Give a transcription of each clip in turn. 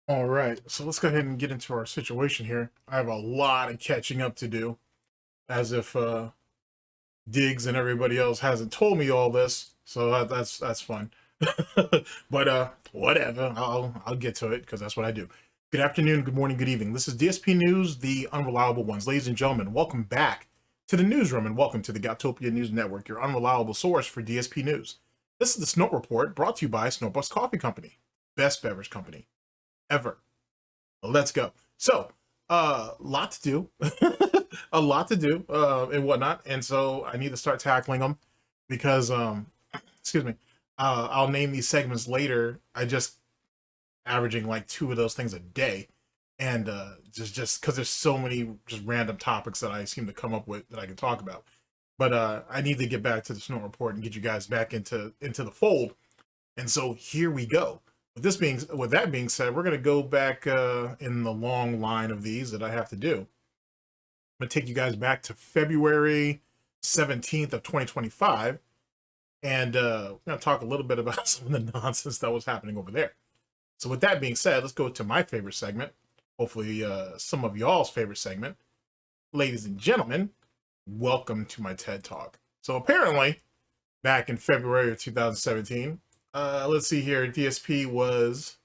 All right, so let's go ahead and get into our situation here. I have a lot of catching up to do, as if Diggs and everybody else hasn't told me all this. So that's fun. But whatever. I'll get to it because that's what I do. Good afternoon, good morning, good evening. This is DSP News, the unreliable ones. Ladies and gentlemen, welcome back to the newsroom and welcome to the Goutopia News Network, your unreliable source for DSP News. This is the Snort Report brought to you by SnortBucks Coffee Company, best beverage company ever. Let's go. So, lot to do, a lot to do, and whatnot. And so I need to start tackling them because, excuse me, I'll name these segments later. I just averaging like 2 of those things a day. And just because there's so many just random topics that I seem to come up with that I can talk about. But I need to get back to the Snort Report and get you guys back into the fold. And so here we go. With that being said, we're going to go back in the long line of these that I have to do. I'm going to take you guys back to February 17th of 2025. And we're going to talk a little bit about some of the nonsense that was happening over there. So with that being said, let's go to my favorite segment. Hopefully some of y'all's favorite segment. Ladies and gentlemen, welcome to my TED Talk. So apparently, back in February of 2017, let's see here. DSP was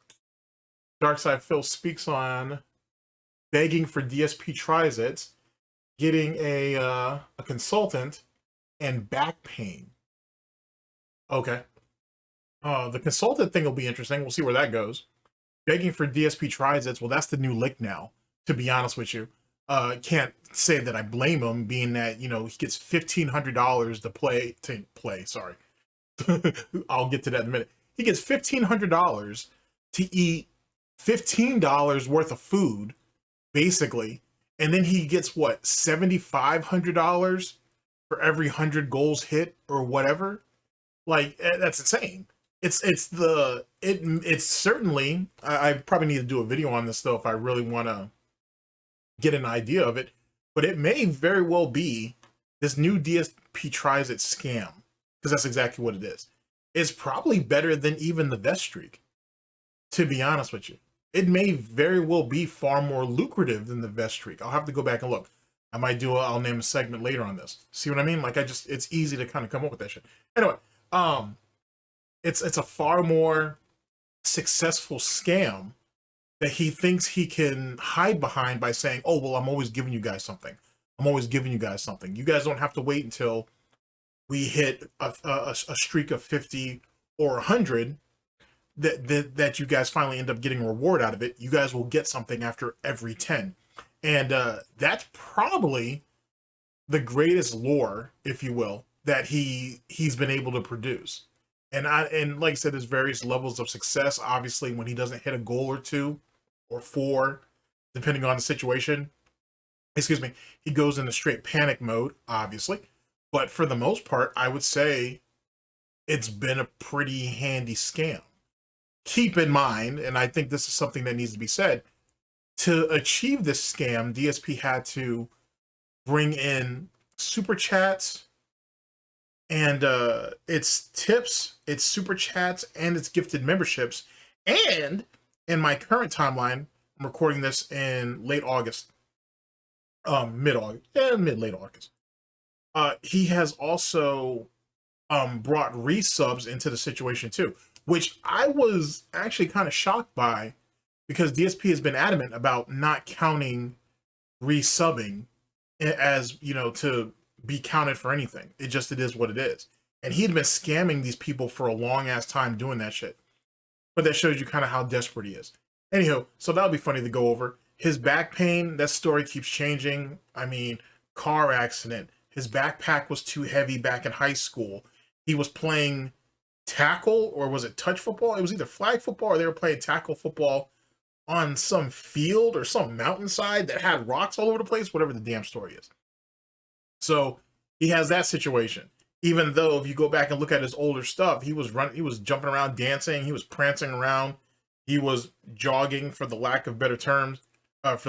Darkside Phil speaks on begging for DSP tries it, getting a consultant, and back pain. Okay. The consultant thing will be interesting. We'll see where that goes. Begging for DSP tries it. Well, that's the new lick now, to be honest with you. Can't say that I blame him, being that, he gets $1,500 to play. Sorry. I'll get to that in a minute. He gets $1,500 to eat $15 worth of food, basically, and then he gets what, $7,500 for every 100 goals hit or whatever. Like, that's insane. It's certainly. I probably need to do a video on this though if I really want to get an idea of it. But it may very well be this new DSP tries it scam. Because that's exactly what it is. It's probably better than even the vest streak, to be honest with you. It may very well be far more lucrative than the vest streak. I'll have to go back and look. I'll name a segment later on this. See what I mean? Like, it's easy to kind of come up with that shit. Anyway, it's a far more successful scam that he thinks he can hide behind by saying, oh, well, I'm always giving you guys something. I'm always giving you guys something. You guys don't have to wait until we hit a streak of 50 or 100 that you guys finally end up getting a reward out of it. You guys will get something after every 10. And that's probably the greatest lore, if you will, that he's been able to produce. And like I said, there's various levels of success. Obviously, when he doesn't hit a goal or 2 or 4, depending on the situation, he goes into straight panic mode, obviously. But for the most part, I would say it's been a pretty handy scam. Keep in mind, and I think this is something that needs to be said, to achieve this scam, DSP had to bring in super chats and its tips, its super chats, and its gifted memberships. And in my current timeline, I'm recording this in late August, mid-August, late August. He has also brought resubs into the situation too, which I was actually kind of shocked by because DSP has been adamant about not counting resubbing as, to be counted for anything. It is what it is. And he'd been scamming these people for a long ass time doing that shit. But that shows you kind of how desperate he is. Anyhow, so that'll be funny to go over. His back pain, that story keeps changing. I mean, car accident. His backpack was too heavy back in high school. He was playing tackle, or was it touch football? It was either flag football or they were playing tackle football on some field or some mountainside that had rocks all over the place, whatever the damn story is. So he has that situation. Even though if you go back and look at his older stuff, he was jumping around, dancing, he was prancing around, he was jogging for the lack of better terms, and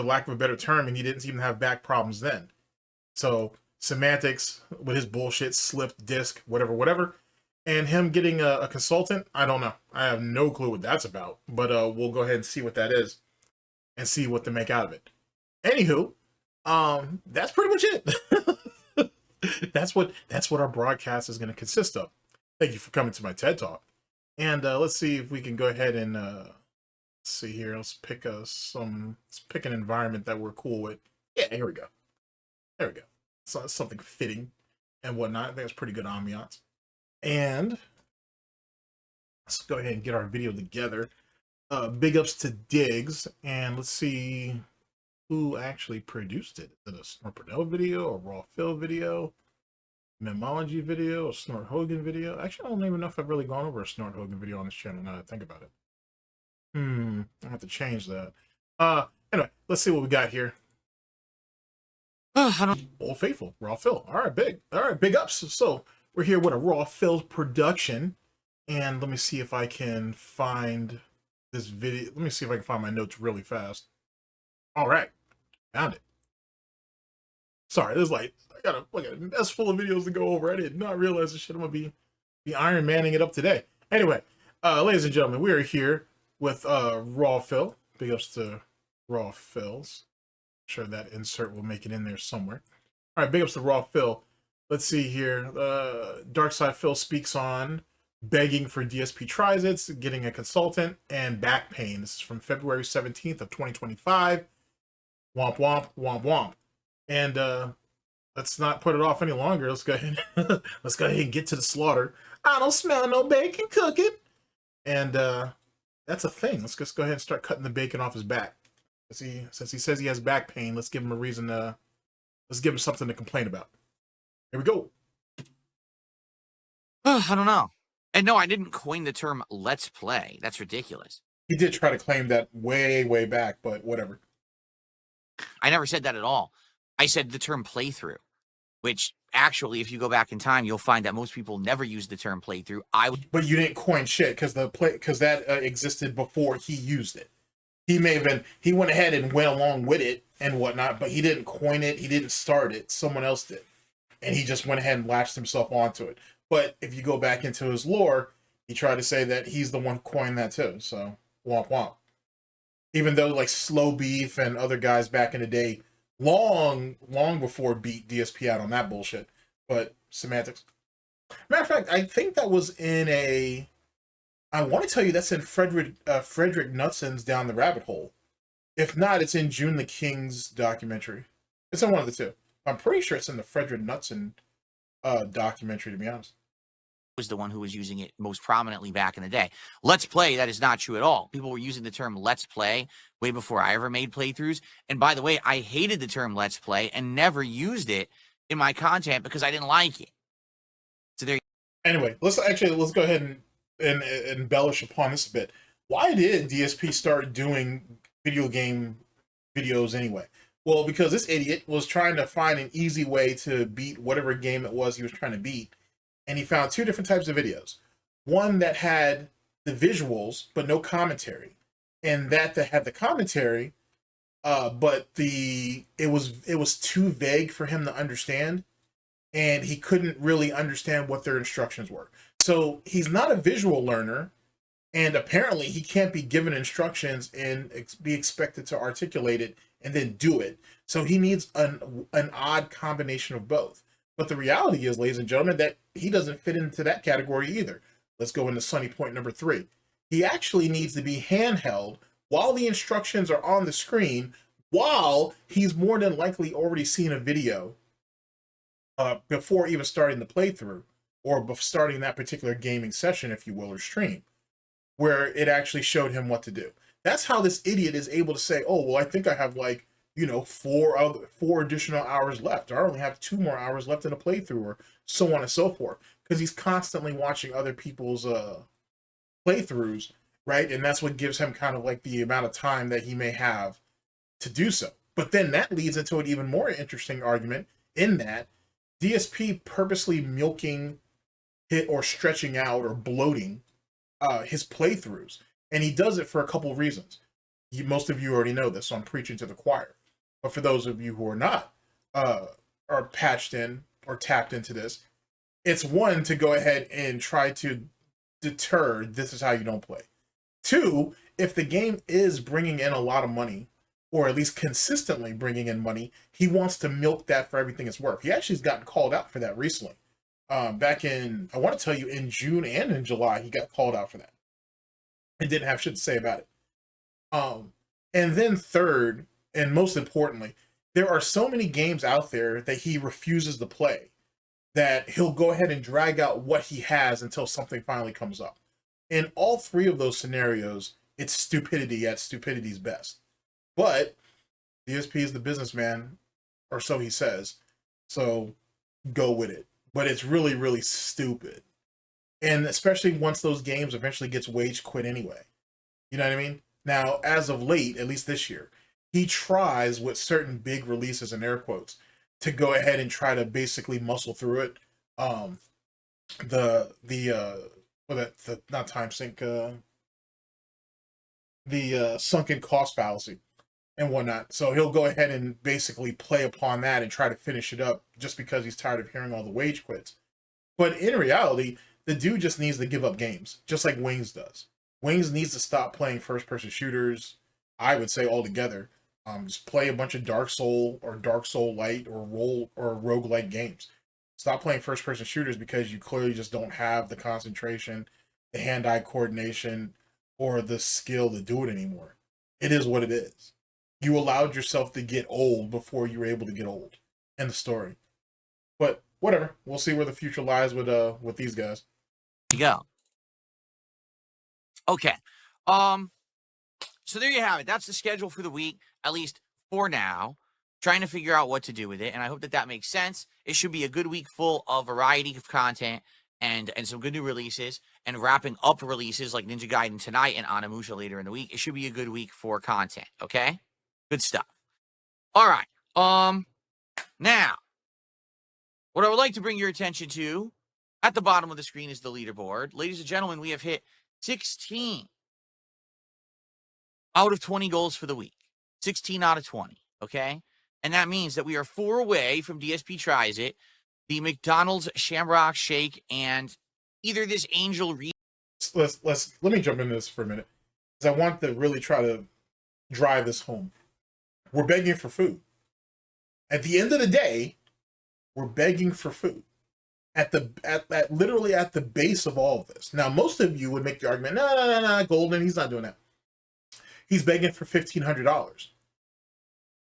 he didn't even have back problems then. So semantics with his bullshit, slipped disc, whatever. And him getting a consultant, I don't know. I have no clue what that's about, but we'll go ahead and see what that is. and see what to make out of it. Anywho, that's pretty much it. that's what our broadcast is going to consist of. Thank you for coming to my TED Talk. And let's see if we can go ahead and let's see here. Let's pick an environment that we're cool with. Yeah, here we go. There we go. So something fitting and whatnot. I think it's pretty good ambiance. And let's go ahead and get our video together. Big ups to Diggs, and let's see who actually produced it. Is it a SnortBucks video, a Raw Phil video, Memology video, a Snort Hogan video? Actually, I don't even know if I've really gone over a Snort Hogan video on this channel now that I think about it. I have to change that. Anyway, let's see what we got here. Old Faithful, Raw Phil. All right, big ups. So we're here with a Raw Phil production, and let me see if I can find this video. Let me see if I can find my notes really fast. All right, found it. Sorry, there's like I got a mess full of videos to go over. I did not realize this shit. I'm gonna be Iron Manning it up today. Anyway, ladies and gentlemen, we are here with Raw Phil. Big ups to Raw Phils. Sure that insert will make it in there somewhere. All right, big ups to Raw Phil. Let's see here. Darkside Phil speaks on begging for DSP tries-its, getting a consultant, and back pain. This is from February 17th of 2025. Womp womp womp womp. And let's not put it off any longer. Let's go ahead. Let's go ahead and get to the slaughter. I don't smell no bacon cooking. And that's a thing. Let's just go ahead and start cutting the bacon off his back. Since he says he has back pain, let's give him a reason to, let's give him something to complain about. Here we go. I don't know. And no, I didn't coin the term let's play. That's ridiculous. He did try to claim that way back, but whatever. I never said that at all. I said the term playthrough, which actually, if you go back in time, you'll find that most people never use the term playthrough. But you didn't coin shit because that existed before he used it. He went ahead and went along with it and whatnot, but he didn't coin it. He didn't start it. Someone else did. And he just went ahead and latched himself onto it. But if you go back into his lore, he tried to say that he's the one who coined that too. So, womp womp. Even though like Slow Beef and other guys back in the day, long before beat DSP out on that bullshit. But semantics. Matter of fact, I think that was in a... I want to tell you that's in Frederick Knutson's Down the Rabbit Hole. If not, it's in June the King's documentary. It's in one of the two. I'm pretty sure it's in the Frederick Knutson documentary, to be honest. Was the one who was using it most prominently back in the day. Let's play, that is not true at all. People were using the term let's play way before I ever made playthroughs. And by the way, I hated the term let's play and never used it in my content because I didn't like it. So there. Anyway, let's go ahead and embellish upon this a bit. Why did DSP start doing video game videos anyway? Well, because this idiot was trying to find an easy way to beat whatever game it was he was trying to beat. And he found two different types of videos. One that had the visuals, but no commentary. And that had the commentary, but it was too vague for him to understand. And he couldn't really understand what their instructions were. So he's not a visual learner, and apparently he can't be given instructions and be expected to articulate it and then do it. So he needs an odd combination of both. But the reality is, ladies and gentlemen, that he doesn't fit into that category either. Let's go into sunny point number 3. He actually needs to be handheld while the instructions are on the screen, while he's more than likely already seen a video before even starting the playthrough, or starting that particular gaming session, if you will, or stream, where it actually showed him what to do. That's how this idiot is able to say, oh, well, I think I have like, 4 additional hours left. I only have 2 more hours left in a playthrough, or so on and so forth, because he's constantly watching other people's playthroughs, right? And that's what gives him kind of like the amount of time that he may have to do so. But then that leads into an even more interesting argument in that DSP purposely milking it or stretching out or bloating his playthroughs. And he does it for a couple of reasons. Most of you already know this, so I'm preaching to the choir. But for those of you who are not, are patched in or tapped into this, it's one, to go ahead and try to deter, this is how you don't play. 2, if the game is bringing in a lot of money, or at least consistently bringing in money, he wants to milk that for everything it's worth. He actually has gotten called out for that recently. Back in, I want to tell you, in June and in July, he got called out for that and didn't have shit to say about it. And then third, and most importantly, there are so many games out there that he refuses to play that he'll go ahead and drag out what he has until something finally comes up. In all three of those scenarios, it's stupidity at stupidity's best. But DSP is the businessman, or so he says. So go with it. But it's really, really stupid. And especially once those games eventually gets wage quit anyway. You know what I mean? Now, as of late, at least this year, he tries with certain big releases in air quotes to go ahead and try to basically muscle through it. Not time sink, the sunken cost fallacy and whatnot. So he'll go ahead and basically play upon that and try to finish it up just because he's tired of hearing all the wage quits. But in reality, the dude just needs to give up games, just like Wings does. Wings needs to stop playing first-person shooters, I would say, altogether. Just play a bunch of Dark Soul or Dark Soul Light or roguelike games. Stop playing first-person shooters because you clearly just don't have the concentration, the hand-eye coordination, or the skill to do it anymore. It is what it is. You allowed yourself to get old before you were able to get old. End of story. But whatever. We'll see where the future lies with these guys. You go. Okay. So there you have it. That's the schedule for the week, at least for now. Trying to figure out what to do with it, and I hope that makes sense. It should be a good week full of variety of content and some good new releases, and wrapping up releases like Ninja Gaiden tonight and Onimusha later in the week. It should be a good week for content, okay? Good stuff. All right. Now, what I would like to bring your attention to at the bottom of the screen is the leaderboard. Ladies and gentlemen, we have hit 16 out of 20 goals for the week. 16 out of 20, okay? And that means that we are 4 away from DSP Tries It, the McDonald's Shamrock Shake, and either this Angel Reed. Let me jump into this for a minute, because I want to really try to drive this home. We're begging for food. At the end of the day, we're begging for food. Literally at the base of all of this. Now, most of you would make the argument, no, Golden, he's not doing that. He's begging for $1,500,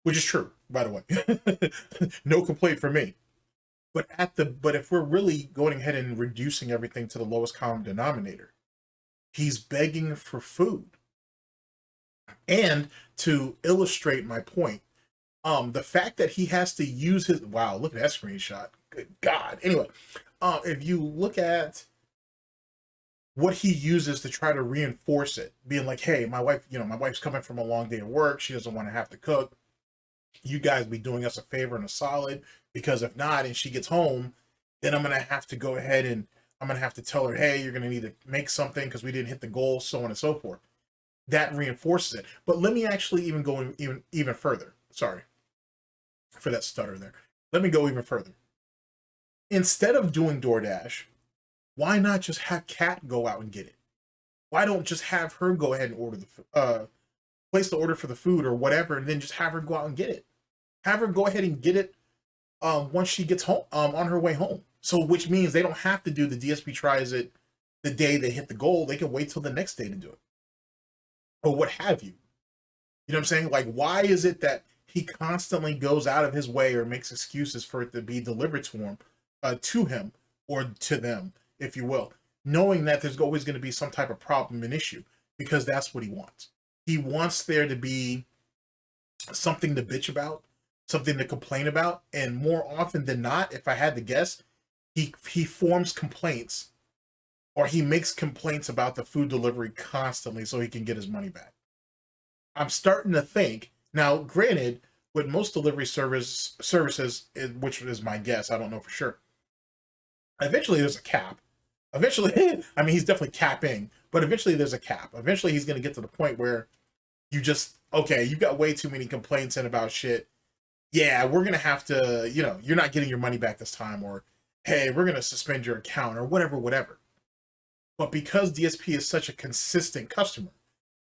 which is true, by the way. No complaint from me. But if we're really going ahead and reducing everything to the lowest common denominator, he's begging for food. And to illustrate my point, the fact that he has to use his, wow, look at that screenshot. Good God. Anyway, if you look at what he uses to try to reinforce it, being like, hey, my wife's coming from a long day of work. She doesn't want to have to cook. You guys be doing us a favor and a solid, because if not, and she gets home, then I'm going to have to go ahead and I'm going to have to tell her, hey, you're going to need to make something because we didn't hit the goal, so on and so forth. That reinforces it. But let me actually even go even further. Sorry for that stutter there. Let me go even further. Instead of doing DoorDash, why not just have Kat go out and get it? Why don't just have her go ahead and order place the order for the food or whatever, and then just have her go out and get it? Have her go ahead and get it once she gets home, on her way home. So, which means they don't have to do the DSP Tries It the day they hit the goal. They can wait till the next day to do it, or what have you. You know what I'm saying? Like, why is it that he constantly goes out of his way or makes excuses for it to be delivered to him or to them, if you will, knowing that there's always going to be some type of problem and issue, because that's what he wants. He wants there to be something to bitch about, something to complain about, and more often than not, if I had to guess, he forms complaints, or he makes complaints about the food delivery constantly so he can get his money back. I'm starting to think, now granted, with most delivery services, which is my guess, I don't know for sure, eventually there's a cap. Eventually, I mean, he's definitely capping, but eventually there's a cap. Eventually he's going to get to the point where you just, okay, you've got way too many complaints in about shit. Yeah, we're going to have to, you're not getting your money back this time, or, hey, we're going to suspend your account, or whatever. But because DSP is such a consistent customer,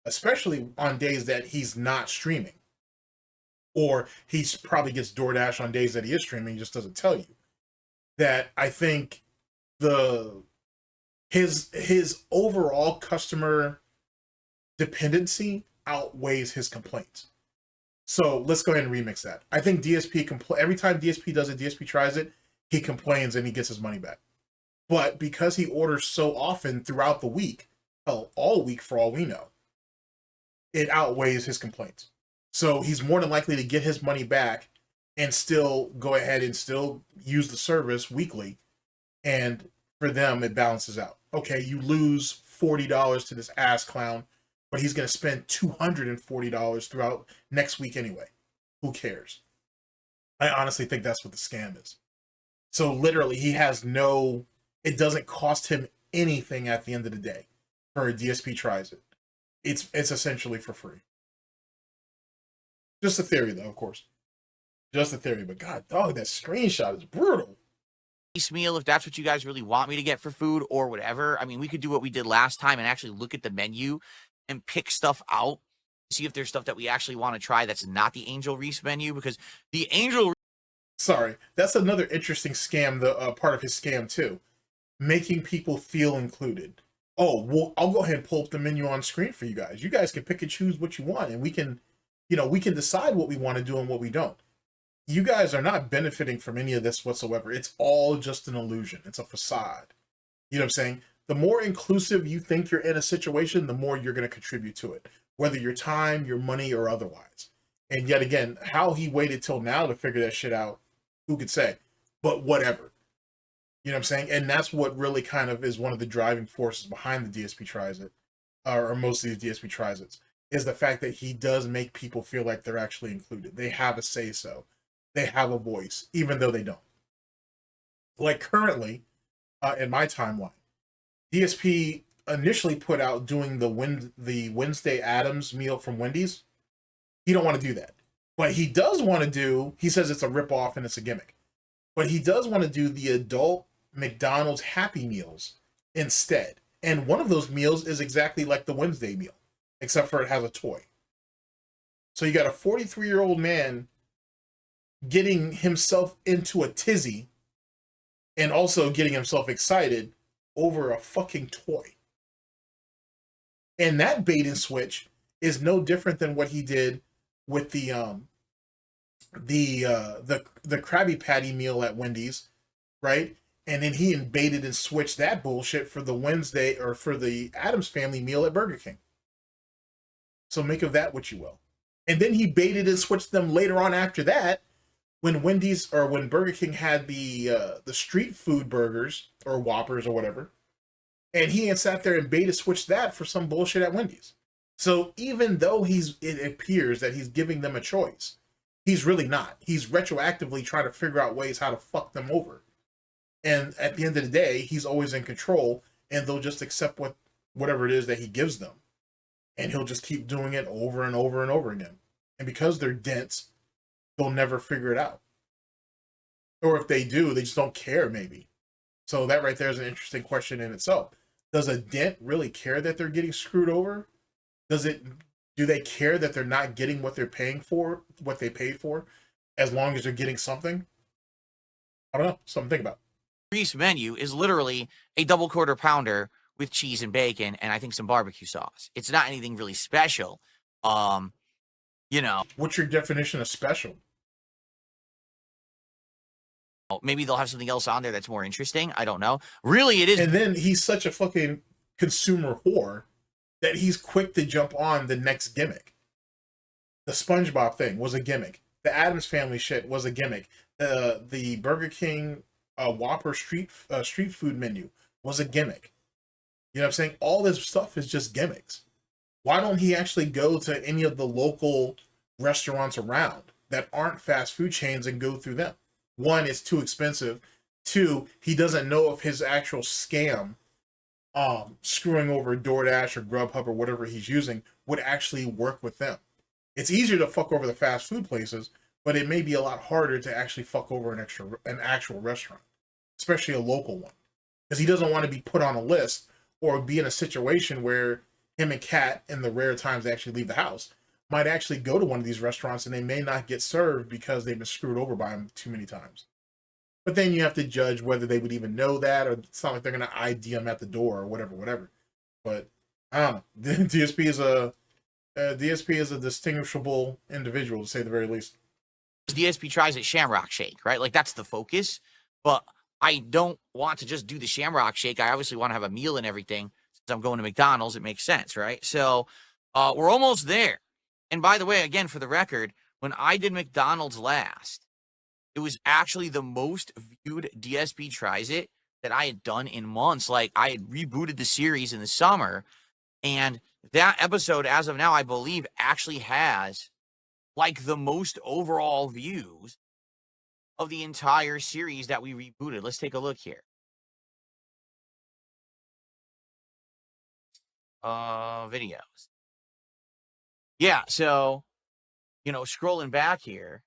especially on days that he's not streaming, or he's probably gets DoorDash on days that he is streaming, he just doesn't tell you. That I think his overall customer dependency outweighs his complaints. So let's go ahead and remix that. I think DSP every time DSP does it, DSP tries it, he complains and he gets his money back. But because he orders so often throughout the week, hell, all week for all we know, it outweighs his complaints. So he's more than likely to get his money back and still go ahead and still use the service weekly. And for them, it balances out. Okay, you lose $40 to this ass clown, but he's going to spend $240 throughout next week anyway. Who cares? I honestly think that's what the scam is. So literally, he has no, it doesn't cost him anything at the end of the day for a DSP tries it. It's essentially for free. Just a theory, though, of course. Just a theory, but god dog, that screenshot is brutal. Meal, if that's what you guys really want me to get for food or whatever. I mean, we could do what we did last time and actually look at the menu and pick stuff out, see if there's stuff that we actually want to try that's not the Angel Reese menu, because the Angel... Sorry, that's another interesting scam, the part of his scam too. Making people feel included. Oh, well, I'll go ahead and pull up the menu on screen for you guys. You guys can pick and choose what you want, and we can, we can decide what we want to do and what we don't. You guys are not benefiting from any of this whatsoever. It's all just an illusion. It's a facade. You know what I'm saying? The more inclusive you think you're in a situation, the more you're going to contribute to it, whether your time, your money, or otherwise. And yet again, how he waited till now to figure that shit out, who could say? But whatever. You know what I'm saying? And that's what really kind of is one of the driving forces behind the DSP Tries It, or most of these DSP Tries It, is the fact that he does make people feel like they're actually included. They have a say-so. They have a voice, even though they don't. Like currently, in my timeline, DSP initially put out doing the Wednesday Addams meal from Wendy's. He don't want to do that. But he does want to do, he says it's a ripoff and it's a gimmick. But he does want to do the adult McDonald's Happy Meals instead. And one of those meals is exactly like the Wednesday meal, except for it has a toy. So you got a 43-year-old man getting himself into a tizzy and also getting himself excited over a fucking toy. And that bait and switch is no different than what he did with the Krabby Patty meal at Wendy's, right? And then he baited and switched that bullshit for the Wednesday or for the Addams Family meal at Burger King. So make of that what you will. And then he baited and switched them later on after that when Wendy's or when Burger King had the street food burgers or Whoppers or whatever. And he had sat there and baited switched that for some bullshit at Wendy's. So even though it appears that he's giving them a choice, he's really not. He's retroactively trying to figure out ways how to fuck them over. And at the end of the day, he's always in control, and they'll just accept whatever it is that he gives them. And he'll just keep doing it over and over and over again. And because they're dense, they'll never figure it out. Or if they do, they just don't care, maybe. So that right there is an interesting question in itself. Does a dent really care that they're getting screwed over? Do they care that they're not getting what they're paying for, what they paid for, as long as they're getting something? I don't know. Something to think about. Reese menu is literally a double quarter pounder with cheese and bacon and I think some barbecue sauce. It's not anything really special. What's your definition of special? Maybe they'll have something else on there that's more interesting. I don't know. Really, it is. And then he's such a fucking consumer whore that he's quick to jump on the next gimmick. The SpongeBob thing was a gimmick. The Addams Family shit was a gimmick. The Burger King Whopper street food menu was a gimmick. You know what I'm saying? All this stuff is just gimmicks. Why don't he actually go to any of the local restaurants around that aren't fast food chains and go through them? One, it's too expensive. Two, he doesn't know if his actual scam, screwing over DoorDash or Grubhub or whatever he's using, would actually work with them. It's easier to fuck over the fast food places, but it may be a lot harder to actually fuck over an actual restaurant, especially a local one, because he doesn't want to be put on a list or be in a situation where him and Kat, in the rare times they actually leave the house, might actually go to one of these restaurants and they may not get served because they've been screwed over by them too many times. But then you have to judge whether they would even know that, or it's not like they're going to ID them at the door or whatever. But I don't know. DSP is a distinguishable individual, to say the very least. DSP tries at Shamrock Shake, right? Like that's the focus. But I don't want to just do the Shamrock Shake. I obviously want to have a meal and everything. Since I'm going to McDonald's, it makes sense, right? So we're almost there. And by the way, again, for the record, when I did McDonald's last, it was actually the most viewed DSP Tries It that I had done in months. Like I had rebooted the series in the summer, and that episode, as of now, I believe actually has like the most overall views of the entire series that we rebooted. Let's take a look here. Videos. Yeah, so, scrolling back here,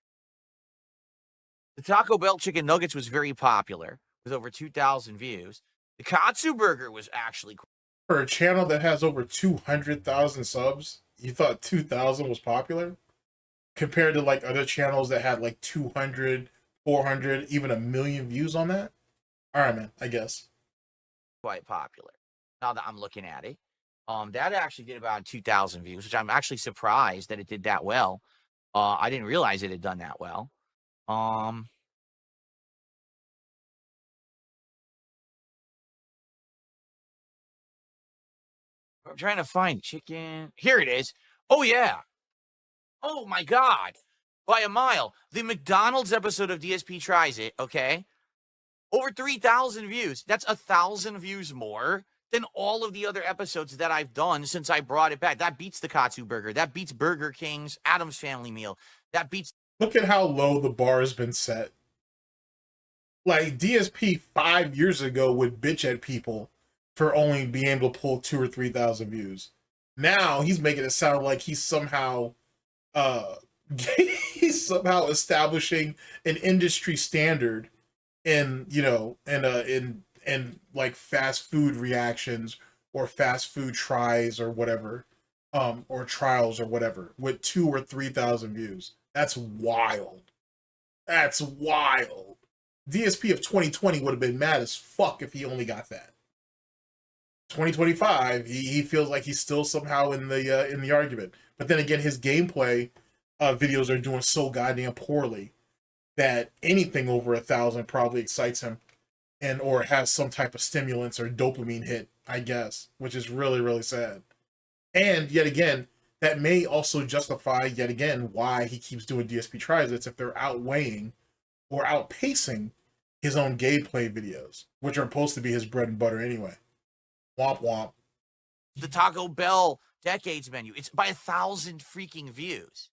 the Taco Bell chicken nuggets was very popular with over 2,000 views. The Katsu burger was actually cool. For a channel that has over 200,000 subs, you thought 2,000 was popular? Compared to like other channels that had like 200, 400, even 1 million views on that? All right, man, I guess. Quite popular. Now that I'm looking at it. That actually did about 2,000 views, which I'm actually surprised that it did that well. I didn't realize it had done that well. I'm trying to find chicken. Here it is. Oh, yeah. Oh, my God. By a mile. The McDonald's episode of DSP Tries It, okay? Over 3,000 views. That's 1,000 views more than all of the other episodes that I've done since I brought it back. That beats the Katsu burger. That beats Burger King's Addams Family Meal. That beats... Look at how low the bar has been set. Like, DSP 5 years ago would bitch at people for only being able to pull 2,000 or 3,000 views. Now, he's making it sound like he's somehow... he's somehow establishing an industry standard in like fast food reactions or fast food tries or whatever, or trials or whatever, with 2,000 or 3,000 views. That's wild. That's wild. DSP of 2020 would have been mad as fuck if he only got that. 2025, he feels like he's still somehow in the argument. But then again, his gameplay videos are doing so goddamn poorly that anything over 1,000 probably excites him, and or has some type of stimulants or dopamine hit, I guess, which is really, really sad. And yet again, that may also justify yet again why he keeps doing DSP Tries It, if they're outweighing or outpacing his own gameplay videos, which are supposed to be his bread and butter anyway. Womp womp. The Taco Bell Decades menu, it's by 1,000 freaking views.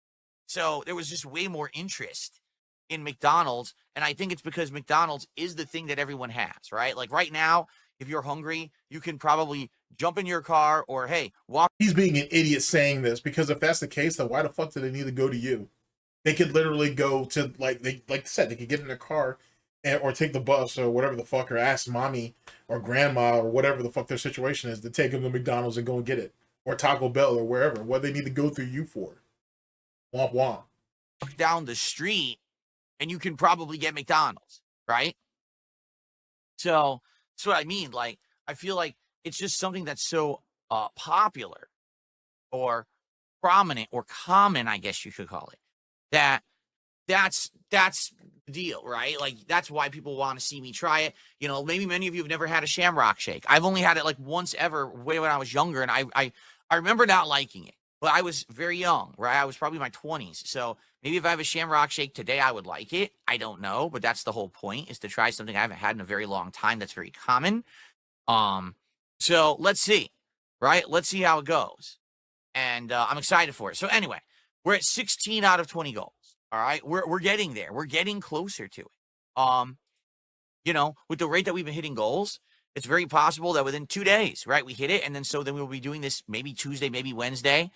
So there was just way more interest in McDonald's, and I think it's because McDonald's is the thing that everyone has, right? Like right now, if you're hungry, you can probably jump in your car or, hey, walk. He's being an idiot saying this, because if that's the case, then why the fuck do they need to go to you? They could literally go to, like I said, they could get in their car or take the bus or whatever the fuck, or ask mommy or grandma or whatever the fuck their situation is to take them to McDonald's and go and get it, or Taco Bell or wherever. What do they need to go through you for? Womp womp. Down the street and you can probably get McDonald's, right? So that's what I mean. Like, I feel like it's just something that's so popular or prominent or common, I guess you could call it, that's the deal, right? Like, that's why people want to see me try it. Maybe many of you have never had a Shamrock Shake. I've only had it like once ever way when I was younger, and I remember not liking it. But I was very young, right? I was probably in my 20s. So maybe if I have a Shamrock Shake today, I would like it. I don't know. But that's the whole point, is to try something I haven't had in a very long time that's very common. So let's see, right? Let's see how it goes. And I'm excited for it. So anyway, we're at 16 out of 20 goals. All right? We're getting there. We're getting closer to it. With the rate that we've been hitting goals, it's very possible that within 2 days, right, we hit it. And then we'll be doing this maybe Tuesday, maybe Wednesday.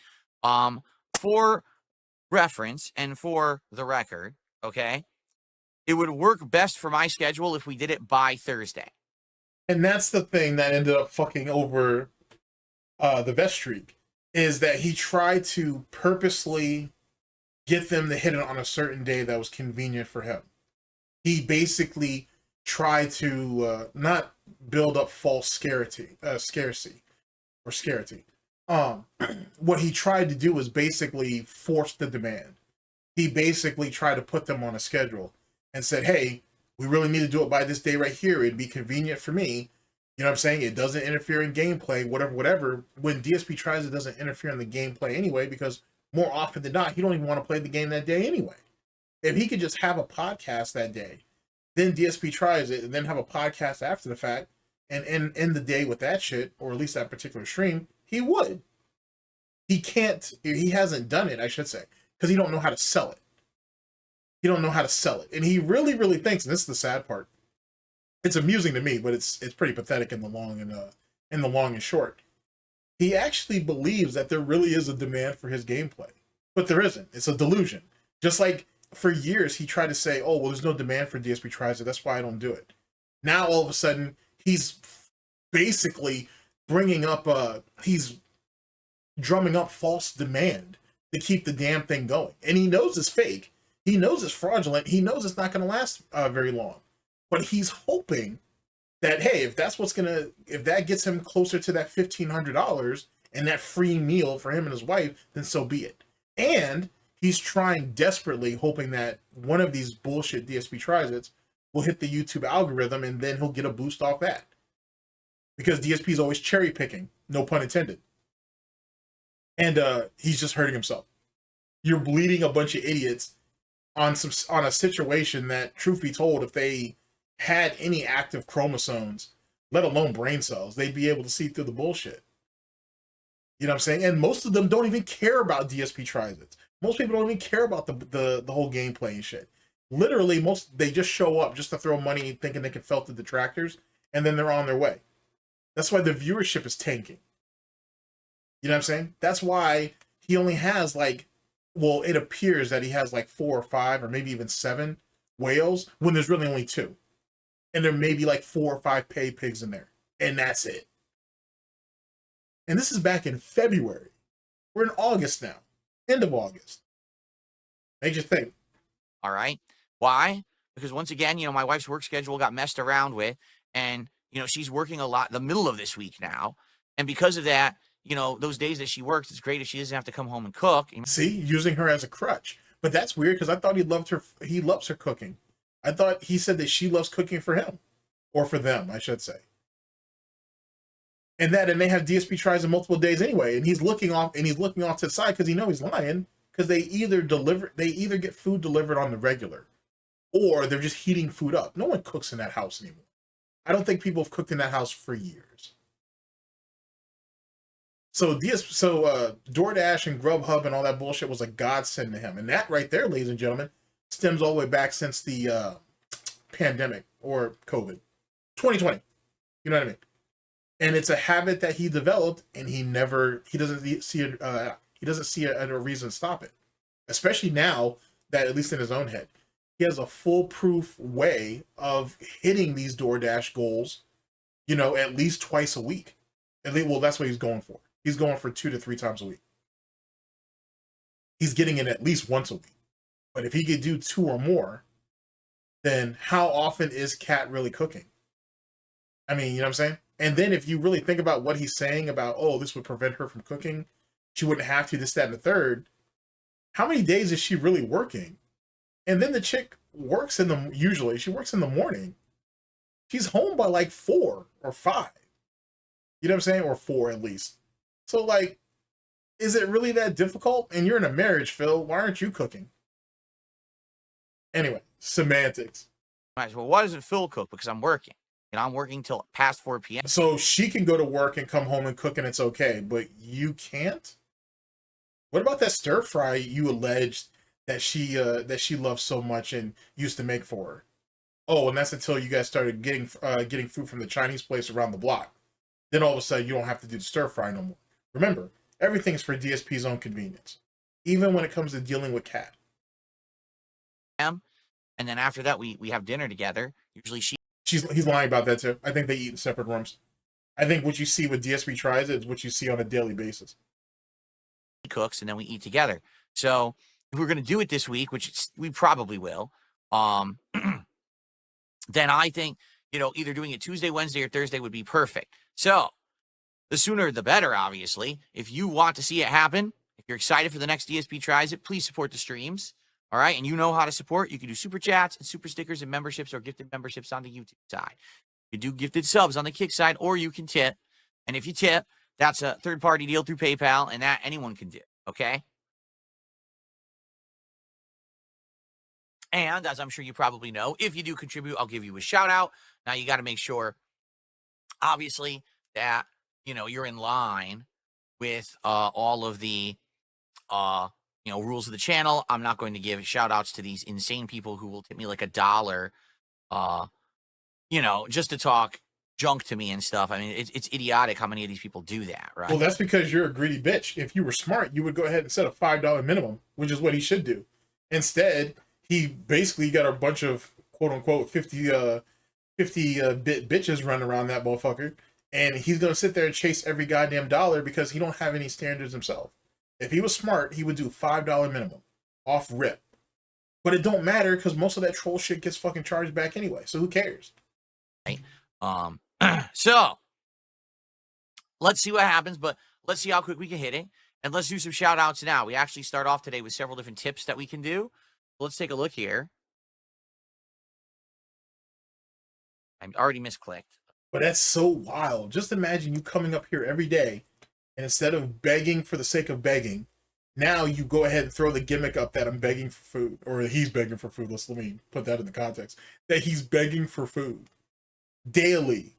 For reference and for the record, okay, it would work best for my schedule if we did it by Thursday. And that's the thing that ended up fucking over the vest streak, is that he tried to purposely get them to hit it on a certain day that was convenient for him. He basically tried to not build up false scarcity. What he tried to do was basically force the demand. He basically tried to put them on a schedule and said, hey, we really need to do it by this day right here. It'd be convenient for me. You know what I'm saying? It doesn't interfere in gameplay, whatever. When DSP tries, it doesn't interfere in the gameplay anyway, because more often than not, he don't even want to play the game that day anyway. If he could just have a podcast that day, then DSP tries it, and then have a podcast after the fact, and end the day with that shit, or at least that particular stream, he would. He can't, he hasn't done it, I should say, because he don't know how to sell it. He don't know how to sell it. And he really, really thinks, and this is the sad part, it's amusing to me, but it's pretty pathetic in the long and short. He actually believes that there really is a demand for his gameplay, but there isn't. It's a delusion. Just like for years he tried to say, oh, well, there's no demand for DSP Tries It, that's why I don't do it. Now all of a sudden he's basically bringing up he's drumming up false demand to keep the damn thing going. And he knows it's fake. He knows it's fraudulent. He knows it's not going to last very long. But he's hoping that, hey, if that gets him closer to that $1,500 and that free meal for him and his wife, then so be it. And he's trying desperately, hoping that one of these bullshit DSP Tries It will hit the YouTube algorithm, and then he'll get a boost off that. Because DSP is always cherry picking, no pun intended. And he's just hurting himself. You're bleeding a bunch of idiots on a situation that, truth be told, if they had any active chromosomes, let alone brain cells, they'd be able to see through the bullshit. You know what I'm saying? And most of them don't even care about DSP Tries It. Most people don't even care about the whole gameplay and shit. Literally, they just show up just to throw money thinking they can felt the detractors, and then they're on their way. That's why the viewership is tanking. You know what I'm saying? That's why he only has well, it appears that he has 4 or 5 or maybe even 7 whales when there's really only 2. And there may be 4 or 5 pay pigs in there. And that's it. And this is back in February. We're in August now. End of August. Makes you think. All right. Why? Because once again, my wife's work schedule got messed around with, and, she's working a lot the middle of this week now. And because of that, those days that she works, it's great if she doesn't have to come home and cook. See, using her as a crutch. But that's weird, because I thought he loves her cooking. I thought he said that she loves cooking for him. Or for them, I should say. And they have DSP Tries in multiple days anyway, and he's looking off to the side because he knows he's lying, because they either get food delivered on the regular, or they're just heating food up. No one cooks in that house anymore. I don't think people have cooked in that house for years. So DoorDash and Grubhub and all that bullshit was a godsend to him. And that right there, ladies and gentlemen, stems all the way back since the pandemic or COVID. 2020. You know what I mean? And it's a habit that he developed, and he doesn't see a reason to stop it. Especially now that, at least in his own head, he has a foolproof way of hitting these DoorDash goals, at least twice a week. Well, that's what he's going for. He's going for 2 to 3 times a week. He's getting it at least once a week. But if he could do 2 or more, then how often is Kat really cooking? I mean, you know what I'm saying? And then if you really think about what he's saying about, oh, this would prevent her from cooking, she wouldn't have to, this, that, and the third. How many days is she really working? And then the chick works usually she works in the morning. She's home by 4 or 5. You know what I'm saying? Or 4 at least. So is it really that difficult? And you're in a marriage, Phil. Why aren't you cooking? Anyway, semantics. Right, well, why doesn't Phil cook? Because I'm working. I'm working till past 4 p.m. So she can go to work and come home and cook, and it's okay, but you can't? What about that stir fry you alleged that she loves so much and used to make for her? Oh, and that's until you guys started getting food from the Chinese place around the block. Then all of a sudden you don't have to do the stir fry no more. Remember, everything's for DSP's own convenience, even when it comes to dealing with Kat. And then after that, we have dinner together. Usually he's lying about that too. I think they eat in separate rooms. I think what you see with DSP Tries It is what you see on a daily basis. cooks and then we eat together. So if we're going to do it this week, which we probably will, then I think, you know, either doing it Tuesday, Wednesday, or Thursday would be perfect. So the sooner the better, obviously. If you want to see it happen, if you're excited for the next DSP Tries It, please support the streams. All right. And you know how to support. You can do super chats and super stickers and memberships or gifted memberships on the YouTube side. You can do gifted subs on the Kick side, or you can tip. And if you tip, that's a third-party deal through PayPal, and that anyone can do. Okay. And as I'm sure you probably know, if you do contribute, I'll give you a shout out. Now you got to make sure, obviously, that, you know, you're in line with all of the, you know, rules of the channel. I'm not going to give shout outs to these insane people who will tip me like $1, you know, just to talk junk to me and stuff. I mean, it's idiotic how many of these people do that, right? Well, that's because you're a greedy bitch. If you were smart, you would go ahead and set a $5 minimum, which is what he should do. Instead, he basically got a bunch of quote unquote 50 bit bitches running around that motherfucker, and he's gonna sit there and chase every goddamn dollar because he don't have any standards himself. If he was smart, he would do $5 minimum off rip. But it don't matter because most of that troll shit gets fucking charged back anyway. So who cares? Right. So let's see what happens, but let's see how quick we can hit it. And let's do some shout outs now. We actually start off today with several different tips that we can do. Let's take a look here. I already misclicked. But that's so wild. Just imagine you coming up here every day, and instead of begging for the sake of begging, now you go ahead and throw the gimmick up that I'm begging for food, or he's begging for food. Let me put that in the context. That he's begging for food. Daily,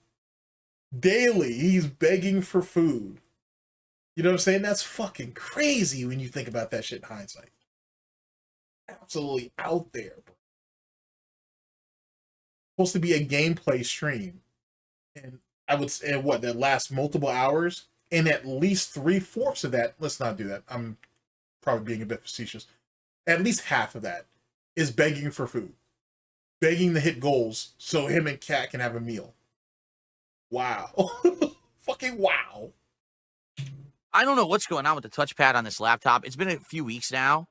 he's begging for food. You know what I'm saying? That's fucking crazy when you think about that shit in hindsight. Absolutely out there, bro. Supposed to be a gameplay stream, and I would say what that lasts multiple hours, and at least 3/4 of that. Let's not do that. I'm probably being a bit facetious. At least half of that is begging for food, begging to hit goals so him and Kat can have a meal. Wow. Fucking wow. I don't know what's going on with the touchpad on this laptop. It's been a few weeks now.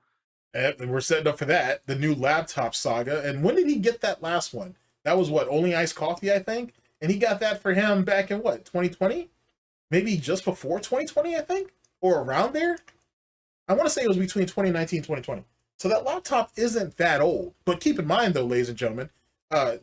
And we're setting up for that, the new laptop saga. And when did he get that last one? That was what, Only Iced Coffee, I think? And he got that for him back in what, 2020? Maybe just before 2020, I think? Or around there? I want to say it was between 2019 and 2020. So that laptop isn't that old. But keep in mind, though, ladies and gentlemen,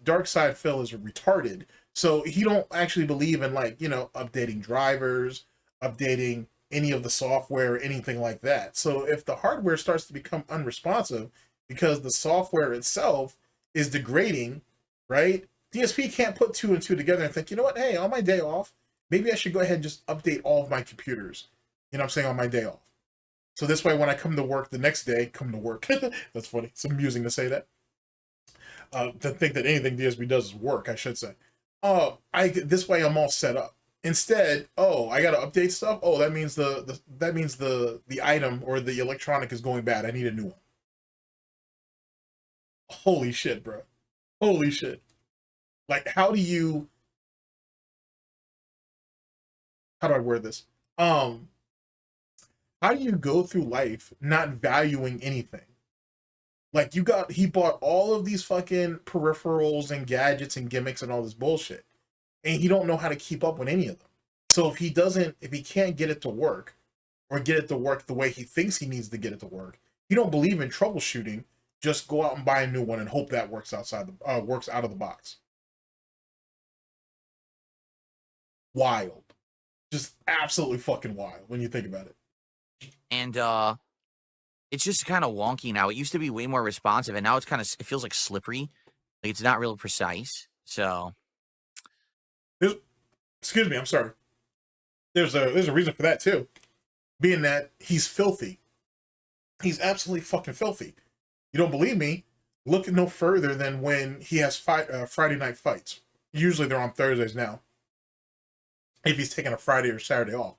Dark Side Phil is retarded. So he don't actually believe in, like, you know, updating drivers, updating any of the software or anything like that. So if the hardware starts to become unresponsive because the software itself is degrading, right? DSP can't put 2 and 2 together and think, you know what, hey, on my day off, maybe I should go ahead and just update all of my computers. You know what I'm saying? On my day off. So this way, when I come to work the next day, that's funny. It's amusing to say that. To think that anything DSP does is work, I should say. This way I'm all set up. Instead, I gotta update stuff. Oh, that means the item or the electronic is going bad. I need a new one. Holy shit, bro. Holy shit. Like, how do I word this? How do you go through life not valuing anything? Like, he bought all of these fucking peripherals and gadgets and gimmicks and all this bullshit, and he don't know how to keep up with any of them. So if he can't get it to work, or get it to work the way he thinks he needs to get it to work, he don't believe in troubleshooting. Just go out and buy a new one and hope that works out of the box. Wild. Just absolutely fucking wild when you think about it. And it's just kind of wonky now. It used to be way more responsive, and now it feels like slippery. Like, it's not real precise. So excuse me, I'm sorry. There's a reason for that too. Being that he's filthy. He's absolutely fucking filthy. You don't believe me? Look no further than when he has Friday night fights. Usually they're on Thursdays now, if he's taking a Friday or Saturday off.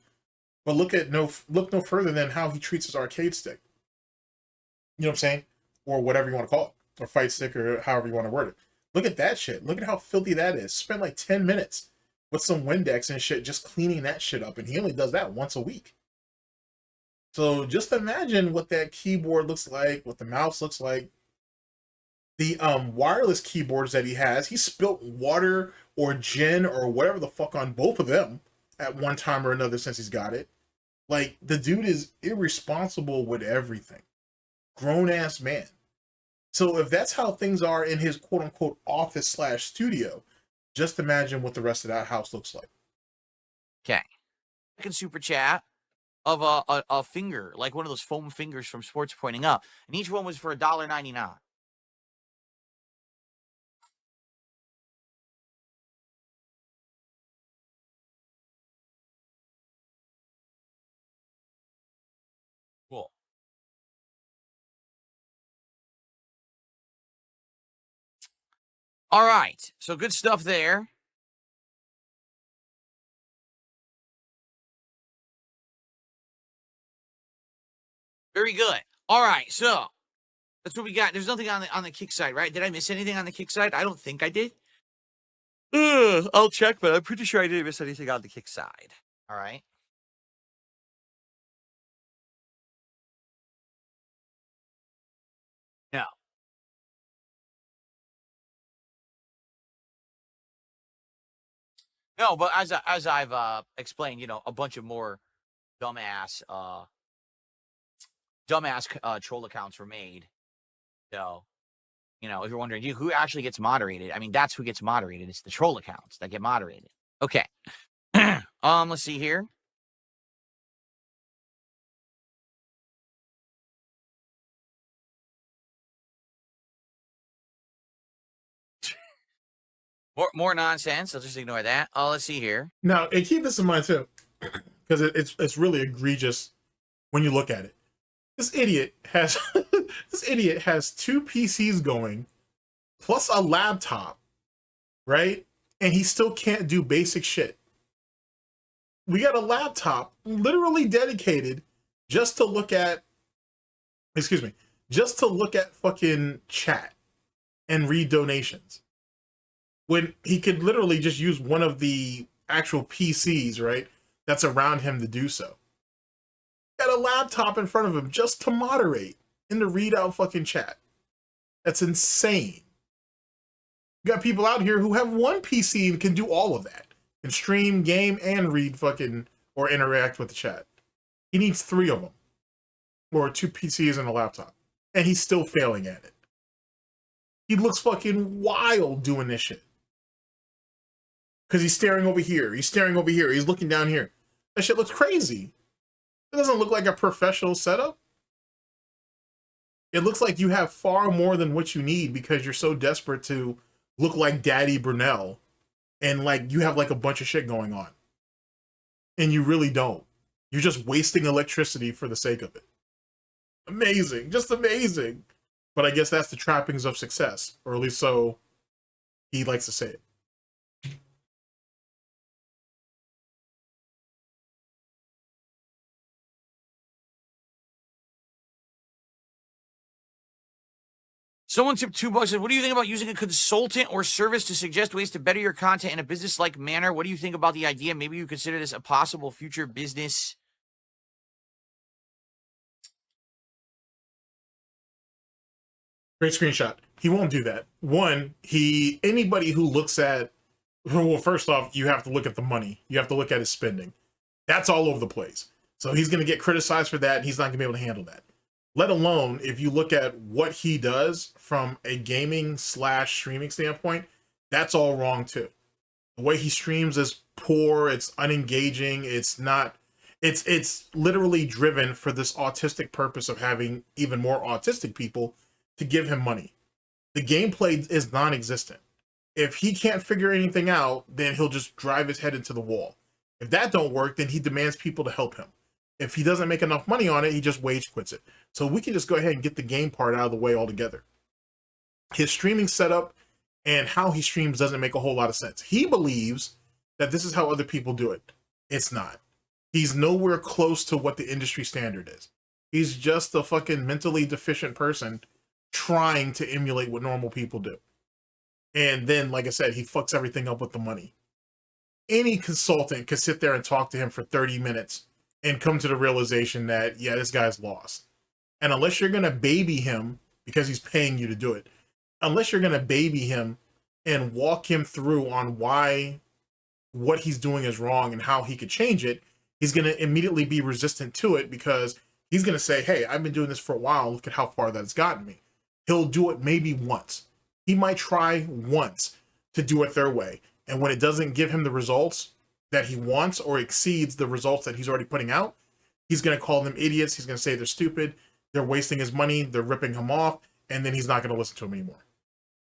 But look no further than how he treats his arcade stick. You know what I'm saying? Or whatever you want to call it. Or fight stick, or however you want to word it. Look at that shit. Look at how filthy that is. Spend like 10 minutes with some Windex and shit just cleaning that shit up. And he only does that once a week. So just imagine what that keyboard looks like, what the mouse looks like. The wireless keyboards that he has, he spilt water or gin or whatever the fuck on both of them at one time or another since he's got it. Like, the dude is irresponsible with everything. Grown ass man. So if that's how things are in his quote unquote office / studio, just imagine what the rest of that house looks like. Okay. Second super chat of a finger, like one of those foam fingers from Sports pointing up. And each one was for $1.99. Cool. All right. So good stuff there. Very good. All right. So that's what we got. There's nothing on the kick side, right? Did I miss anything on the kick side? I don't think I did. I'll check, but I'm pretty sure I didn't miss anything on the kick side. All right. No. No, but as I've explained, you know, a bunch of more dumbass troll accounts were made. So, you know, if you're wondering who actually gets moderated, I mean, that's who gets moderated. It's the troll accounts that get moderated. Okay. Let's see here. More nonsense. I'll just ignore that. Let's see here. Now, and keep this in mind too, because it's really egregious when you look at it. This idiot has two PCs going, plus a laptop, right? And he still can't do basic shit. We got a laptop literally dedicated just to look at, just to look at fucking chat and read donations. When he could literally just use one of the actual PCs, right, that's around him to do so. Got a laptop in front of him just to moderate and to read out fucking chat. That's insane. You got people out here who have one PC and can do all of that. Can stream, game, and read fucking, or interact with the chat. He needs 3 of them. Or 2 PCs and a laptop. And he's still failing at it. He looks fucking wild doing this shit. Because he's staring over here. He's staring over here. He's looking down here. That shit looks crazy. It doesn't look like a professional setup. It looks like you have far more than what you need because you're so desperate to look like Daddy Brunel. And like you have like a bunch of shit going on. And you really don't. You're just wasting electricity for the sake of it. Amazing. Just amazing. But I guess that's the trappings of success. Or at least so he likes to say it. Someone tipped $2. What do you think about using a consultant or service to suggest ways to better your content in a business-like manner? What do you think about the idea? Maybe you consider this a possible future business. Great screenshot. He won't do that. One, anybody who looks at, well, first off, you have to look at the money. You have to look at his spending. That's all over the place. So he's going to get criticized for that, and he's not going to be able to handle that. Let alone if you look at what he does from a gaming / streaming standpoint, that's all wrong too. The way he streams is poor, it's unengaging, it's literally driven for this autistic purpose of having even more autistic people to give him money. The gameplay is non-existent. If he can't figure anything out, then he'll just drive his head into the wall. If that don't work, then he demands people to help him. If he doesn't make enough money on it, he just wage quits it. So we can just go ahead and get the game part out of the way altogether. His streaming setup and how he streams doesn't make a whole lot of sense. He believes that this is how other people do it. It's not. He's nowhere close to what the industry standard is. He's just a fucking mentally deficient person trying to emulate what normal people do. And then, like I said, he fucks everything up with the money. Any consultant could sit there and talk to him for 30 minutes and come to the realization that, yeah, this guy's lost. And unless you're going to baby him because he's paying you to do it, unless you're going to baby him and walk him through on why what he's doing is wrong and how he could change it, he's going to immediately be resistant to it because he's going to say, hey, I've been doing this for a while. Look at how far that's gotten me. He'll do it maybe once. He might try once to do it their way. And when it doesn't give him the results that he wants or exceeds the results that he's already putting out, he's going to call them idiots. He's going to say they're stupid. They're wasting his money. They're ripping him off. And then he's not going to listen to him anymore.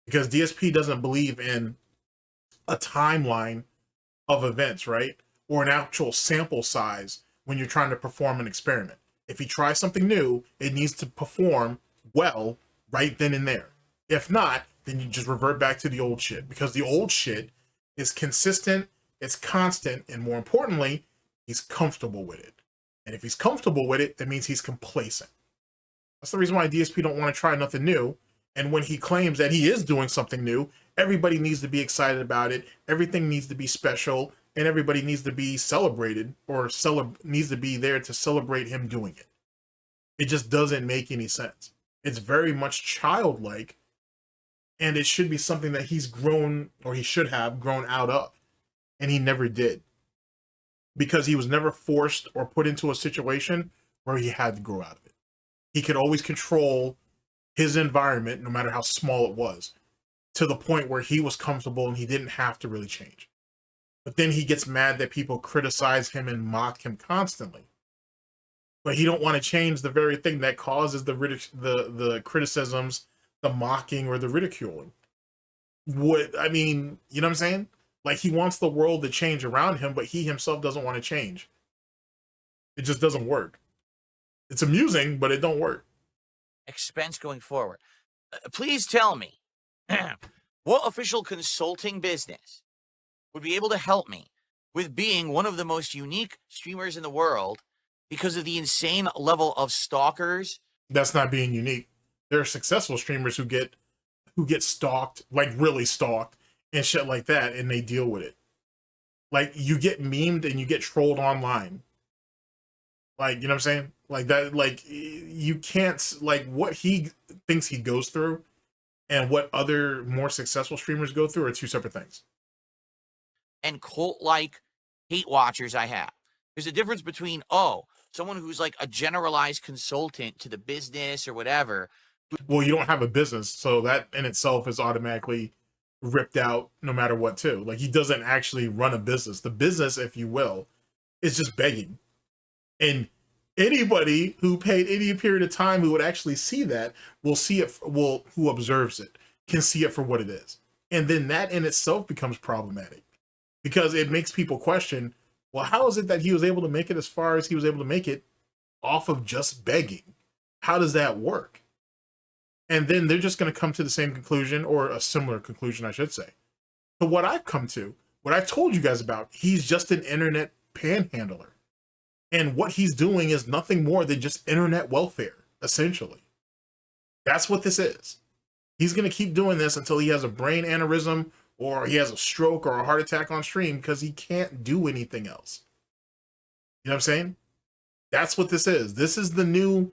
Because DSP doesn't believe in a timeline of events, right? Or an actual sample size when you're trying to perform an experiment. If he tries something new, it needs to perform well right then and there. If not, then you just revert back to the old shit, because the old shit is consistent, it's constant, and more importantly, he's comfortable with it. And if he's comfortable with it, that means he's complacent. That's the reason why DSP don't want to try nothing new. And when he claims that he is doing something new, everybody needs to be excited about it. Everything needs to be special, and everybody needs to be celebrated, or needs to be there to celebrate him doing it. It just doesn't make any sense. It's very much childlike, and it should be something that he's grown, or he should have grown out of, and he never did, because he was never forced or put into a situation where he had to grow out of it. He could always control his environment, no matter how small it was, to the point where he was comfortable and he didn't have to really change. But then he gets mad that people criticize him and mock him constantly. But he don't want to change the very thing that causes the criticisms, the mocking, or the ridiculing. I mean, you know what I'm saying? Like, he wants the world to change around him, but he himself doesn't want to change. It just doesn't work. It's amusing, but it don't work. Expense going forward. Please tell me, what official consulting business would be able to help me with being one of the most unique streamers in the world because of the insane level of stalkers? That's not being unique. There are successful streamers who get stalked, like really stalked and shit like that, and they deal with it. Like, you get memed and you get trolled online. Like, you know what I'm saying? Like that, like, you can't, like, what he thinks he goes through and what other more successful streamers go through are two separate things. And cult-like hate watchers I have. There's a difference between, someone who's like a generalized consultant to the business or whatever. Well, you don't have a business, so that in itself is automatically ripped out no matter what, too. Like, he doesn't actually run a business. The business, if you will, is just begging. And anybody who paid any period of time who would actually see that will see it, who observes it, can see it for what it is. And then that in itself becomes problematic, because it makes people question, well, how is it that he was able to make it as far as he was able to make it off of just begging? How does that work? And then they're just going to come to the same conclusion, or a similar conclusion, I should say, to what I've come to, what I've told you guys about. He's just an internet panhandler. And what he's doing is nothing more than just internet welfare, essentially. That's what this is. He's going to keep doing this until he has a brain aneurysm, or he has a stroke or a heart attack on stream, because he can't do anything else. You know what I'm saying? That's what this is. This is the new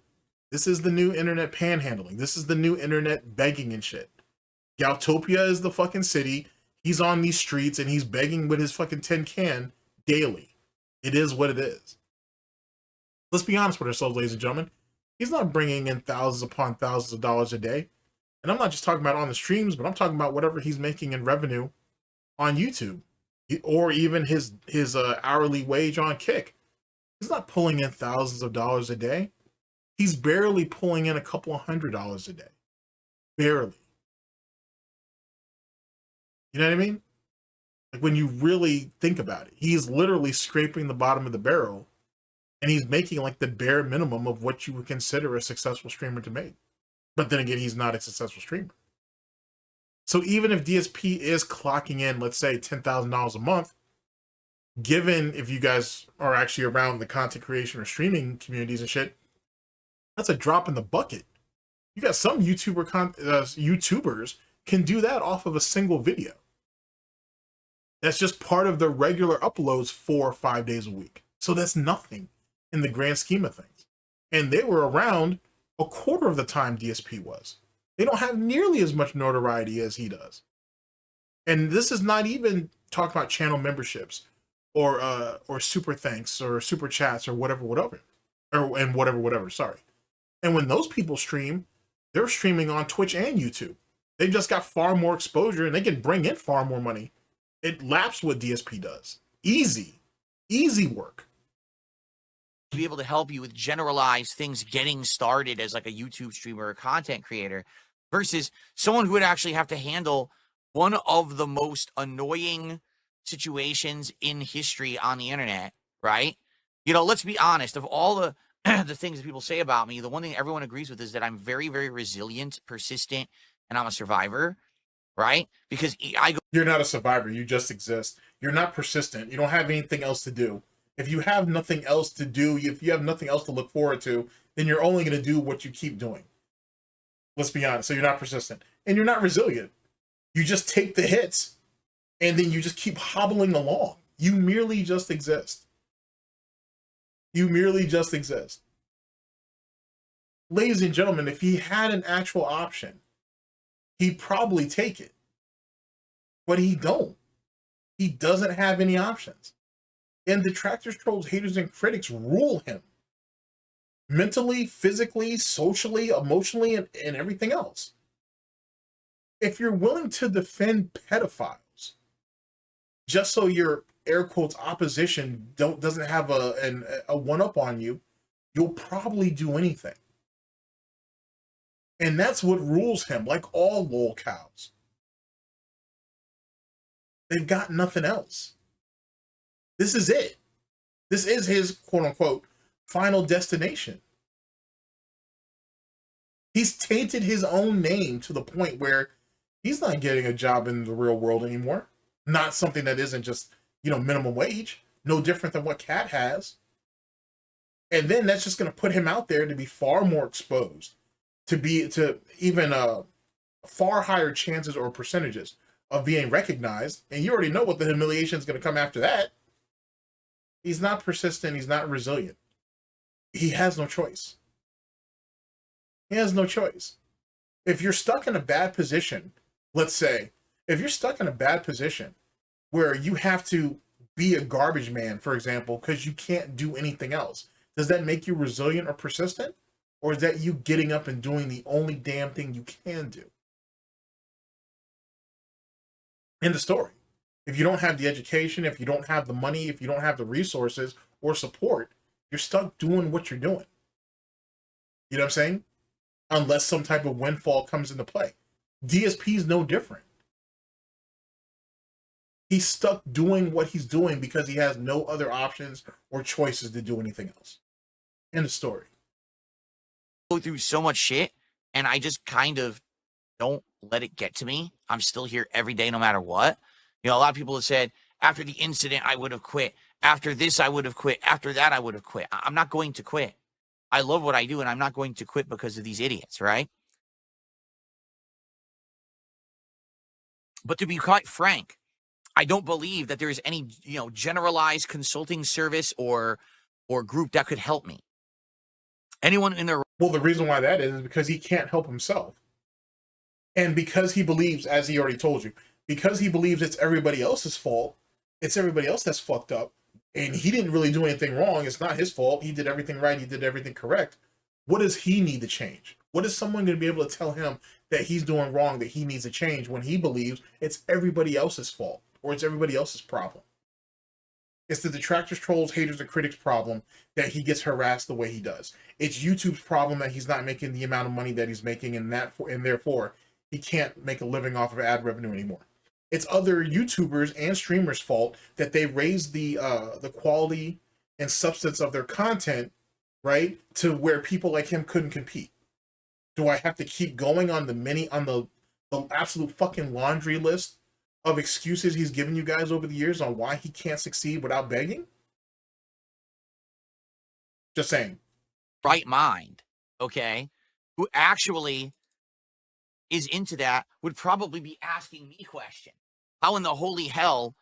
internet panhandling. This is the new internet begging and shit. Goutopia is the fucking city. He's on these streets and he's begging with his fucking tin can daily. It is what it is. Let's be honest with ourselves, ladies and gentlemen. He's not bringing in thousands upon thousands of dollars a day. And I'm not just talking about on the streams, but I'm talking about whatever he's making in revenue on YouTube, or even his hourly wage on Kick. He's not pulling in thousands of dollars a day. He's barely pulling in a couple of $100 a day. Barely. You know what I mean? Like, when you really think about it, he's literally scraping the bottom of the barrel, and he's making like the bare minimum of what you would consider a successful streamer to make. But then again, he's not a successful streamer. So even if DSP is clocking in, let's say, $10,000 a month, given if you guys are actually around the content creation or streaming communities and shit, that's a drop in the bucket. You got some YouTubers can do that off of a single video. That's just part of their regular uploads 4 or 5 days a week. So that's nothing. in the grand scheme of things. And they were around a quarter of the time DSP was. They don't have nearly as much notoriety as he does. And this is not even talking about channel memberships or super thanks or super chats or whatever. Sorry. And when those people stream, they're streaming on Twitch and YouTube. They've just got far more exposure and they can bring in far more money. It laps what DSP does. Easy work. To be able to help you with generalized things getting started as like a YouTube streamer or content creator versus someone who would actually have to handle one of the most annoying situations in history on the internet, right? You know, let's be honest, of all the the things that people say about me, the one thing everyone agrees with is that I'm very, very resilient, persistent, and I'm a survivor, right? Because I go. You're not a survivor. You just exist. You're not persistent. You don't have anything else to do. If you have nothing else to do, if you have nothing else to look forward to, then you're only going to do what you keep doing. Let's be honest. So you're not persistent and you're not resilient. You just take the hits and then you just keep hobbling along. You merely just exist. You merely just exist. Ladies and gentlemen, if he had an actual option, he'd probably take it. But he don't. He doesn't have any options. And detractors, trolls, haters, and critics rule him. Mentally, physically, socially, emotionally, and everything else. If you're willing to defend pedophiles, just so your air quotes opposition doesn't have a one-up on you, you'll probably do anything. And that's what rules him, like all lol cows. They've got nothing else. This is it. This is his quote-unquote final destination. He's tainted his own name to the point where he's not getting a job in the real world anymore. Not something that isn't just, minimum wage. No different than what Cat has. And then that's just going to put him out there to be far more exposed, to even far higher chances or percentages of being recognized. And you already know what the humiliation is going to come after that. He's not persistent. He's not resilient. He has no choice. He has no choice. If you're stuck in a bad position, let's say, if you're stuck in a bad position where you have to be a garbage man, for example, because you can't do anything else, does that make you resilient or persistent? Or is that you getting up and doing the only damn thing you can do? End of story. If you don't have the education, if you don't have the money, if you don't have the resources or support, you're stuck doing what you're doing. You know what I'm saying? Unless some type of windfall comes into play. DSP is no different. He's stuck doing what he's doing because he has no other options or choices to do anything else. End of story. Go through so much shit, and I just kind of don't let it get to me. I'm still here every day, no matter what. A lot of people have said, after the incident, I would have quit. After this, I would have quit. After that, I would have quit. I'm not going to quit. I love what I do, and I'm not going to quit because of these idiots, right? But to be quite frank, I don't believe that there is any, generalized consulting service or group that could help me. Anyone in their... Well, the reason why that is because he can't help himself. And because he believes, as he already told you, because he believes it's everybody else's fault, it's everybody else that's fucked up, and he didn't really do anything wrong, it's not his fault, he did everything right, he did everything correct, what does he need to change? What is someone going to be able to tell him that he's doing wrong, that he needs to change, when he believes it's everybody else's fault, or it's everybody else's problem? It's the detractors, trolls, haters, and critics problem that he gets harassed the way he does. It's YouTube's problem that he's not making the amount of money that he's making, and therefore he can't make a living off of ad revenue anymore. It's other YouTubers and streamers' fault that they raised the quality and substance of their content, right, to where people like him couldn't compete. Do I have to keep going on the absolute fucking laundry list of excuses he's given you guys over the years on why he can't succeed without begging? Just saying. Right mind, okay, who actually is into that would probably be asking me question. How in the holy hell,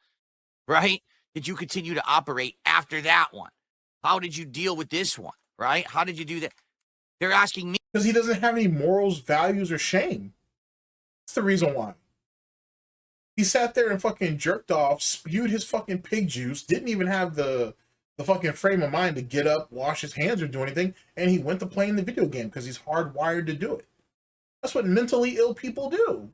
right, did you continue to operate after that one? How did you deal with this one, right? How did you do that? They're asking me. Because he doesn't have any morals, values, or shame. That's the reason why. He sat there and fucking jerked off, spewed his fucking pig juice, didn't even have the fucking frame of mind to get up, wash his hands, or do anything, and he went to playing the video game because he's hardwired to do it. That's what mentally ill people do.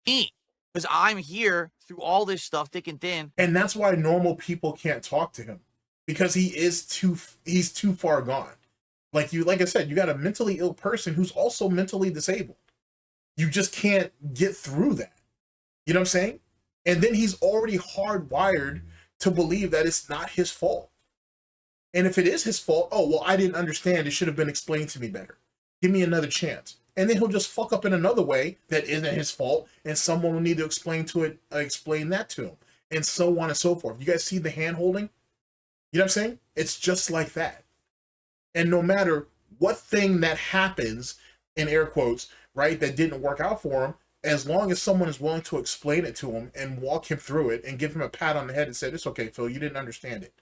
Me, because I'm here through all this stuff, thick and thin. And that's why normal people can't talk to him. Because he's too far gone. Like I said, you got a mentally ill person who's also mentally disabled. You just can't get through that. You know what I'm saying? And then he's already hardwired to believe that it's not his fault. And if it is his fault, oh, well, I didn't understand. It should have been explained to me better. Give me another chance. And then he'll just fuck up in another way that isn't his fault, and someone will need to explain that to him, and so on and so forth. You guys see the hand holding? You know what I'm saying? It's just like that. And no matter what thing that happens, in air quotes, right, that didn't work out for him, as long as someone is willing to explain it to him and walk him through it and give him a pat on the head and say, it's okay, Phil, you didn't understand it.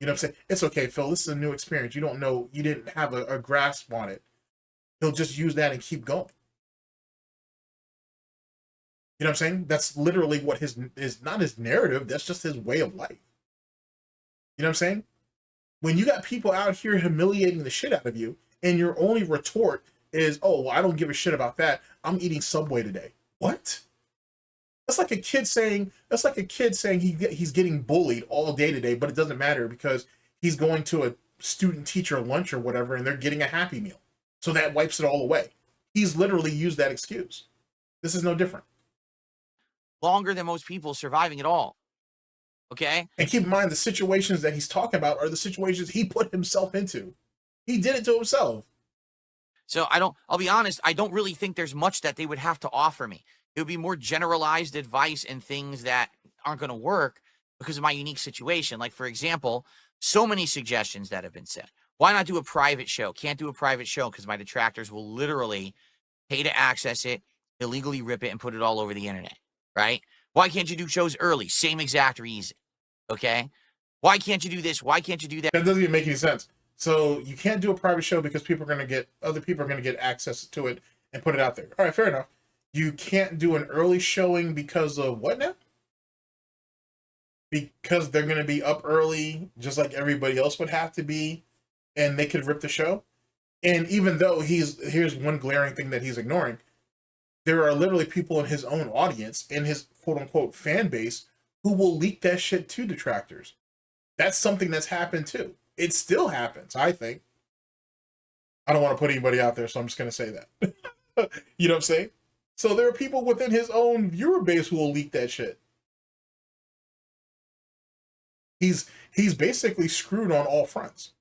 You know what I'm saying? It's okay, Phil, this is a new experience. You don't know, you didn't have a grasp on it. He'll just use that and keep going. You know what I'm saying? That's literally what his not his narrative, that's just his way of life. You know what I'm saying? When you got people out here humiliating the shit out of you, and your only retort is, oh, well, I don't give a shit about that. I'm eating Subway today. What? That's like a kid saying he's getting bullied all day today, but it doesn't matter because he's going to a student teacher lunch or whatever, and they're getting a Happy Meal. So that wipes it all away. He's literally used that excuse. This is no different. Longer than most people surviving it all. Okay? And keep in mind, the situations that he's talking about are the situations he put himself into. He did it to himself. So I'll be honest, I don't really think there's much that they would have to offer me. It would be more generalized advice and things that aren't going to work because of my unique situation. Like, for example, so many suggestions that have been said. Why not do a private show? Can't do a private show because my detractors will literally pay to access it, illegally rip it, and put it all over the internet, right? Why can't you do shows early? Same exact reason, okay? Why can't you do this? Why can't you do that? That doesn't even make any sense. So you can't do a private show because other people are going to get access to it and put it out there. All right, fair enough. You can't do an early showing because of what now? Because they're going to be up early, just like everybody else would have to be, and they could rip the show. And even though here's one glaring thing that he's ignoring, there are literally people in his own audience, in his quote-unquote fan base, who will leak that shit to detractors. That's something that's happened too. It still happens, I think. I don't want to put anybody out there, so I'm just going to say that. You know what I'm saying? So there are people within his own viewer base who will leak that shit. He's basically screwed on all fronts.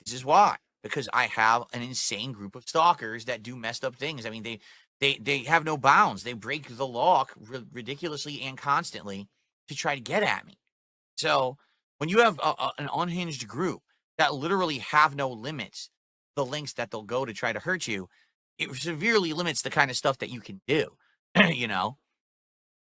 This is why. Because I have an insane group of stalkers that do messed up things. I mean, they have no bounds. They break the law ridiculously and constantly to try to get at me. So when you have an unhinged group that literally have no limits, the links that they'll go to try to hurt you, it severely limits the kind of stuff that you can do. you know,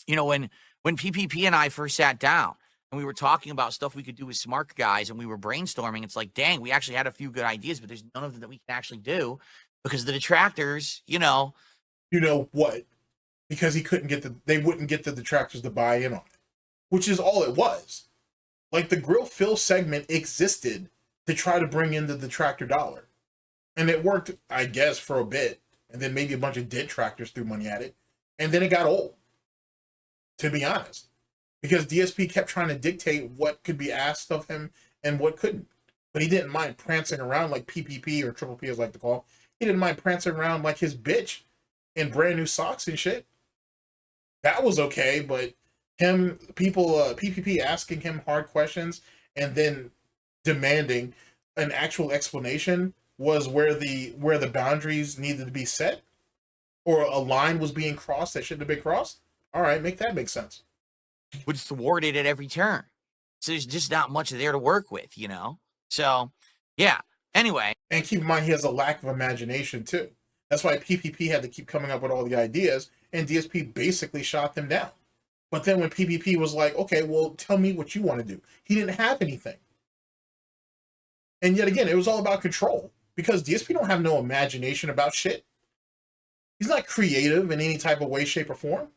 when PPP and I first sat down and we were talking about stuff we could do with smart guys and we were brainstorming, it's like, dang, we actually had a few good ideas, but there's none of them that we can actually do because the detractors, You know what? Because they wouldn't get the detractors to buy in on it, which is all it was. Like, the Grill Phil segment existed to try to bring in the detractor dollar. And it worked, I guess, for a bit. And then maybe a bunch of detractors threw money at it. And then it got old, to be honest. Because DSP kept trying to dictate what could be asked of him and what couldn't. But he didn't mind prancing around like PPP, or Triple P as I like to call him. He didn't mind prancing around like his bitch in brand new socks and shit. That was okay, but PPP asking him hard questions and then demanding an actual explanation was where the boundaries needed to be set, or a line was being crossed that shouldn't have been crossed. All right, make that make sense. Would thwart it at every turn. So there's just not much there to work with, So, yeah. Anyway. And keep in mind, he has a lack of imagination, too. That's why PPP had to keep coming up with all the ideas, and DSP basically shot them down. But then when PPP was like, okay, well, tell me what you want to do, he didn't have anything. And yet again, it was all about control, because DSP don't have no imagination about shit. He's not creative in any type of way, shape, or form.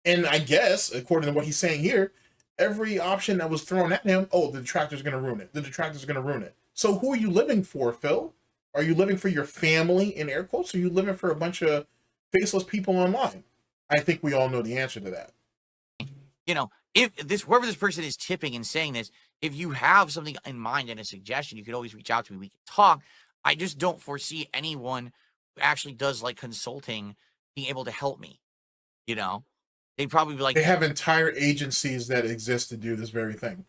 And I guess, according to what he's saying here, every option that was thrown at him, oh, the Detractor's going to ruin it. The Detractor's going to ruin it. So who are you living for, Phil? Are you living for your family, in air quotes? Or are you living for a bunch of faceless people online? I think we all know the answer to that. You know, if this, whoever this person is tipping and saying this, if you have something in mind and a suggestion, you could always reach out to me. We can talk. I just don't foresee anyone who actually does like consulting being able to help me. You know, they'd probably be like, they have entire agencies that exist to do this very thing.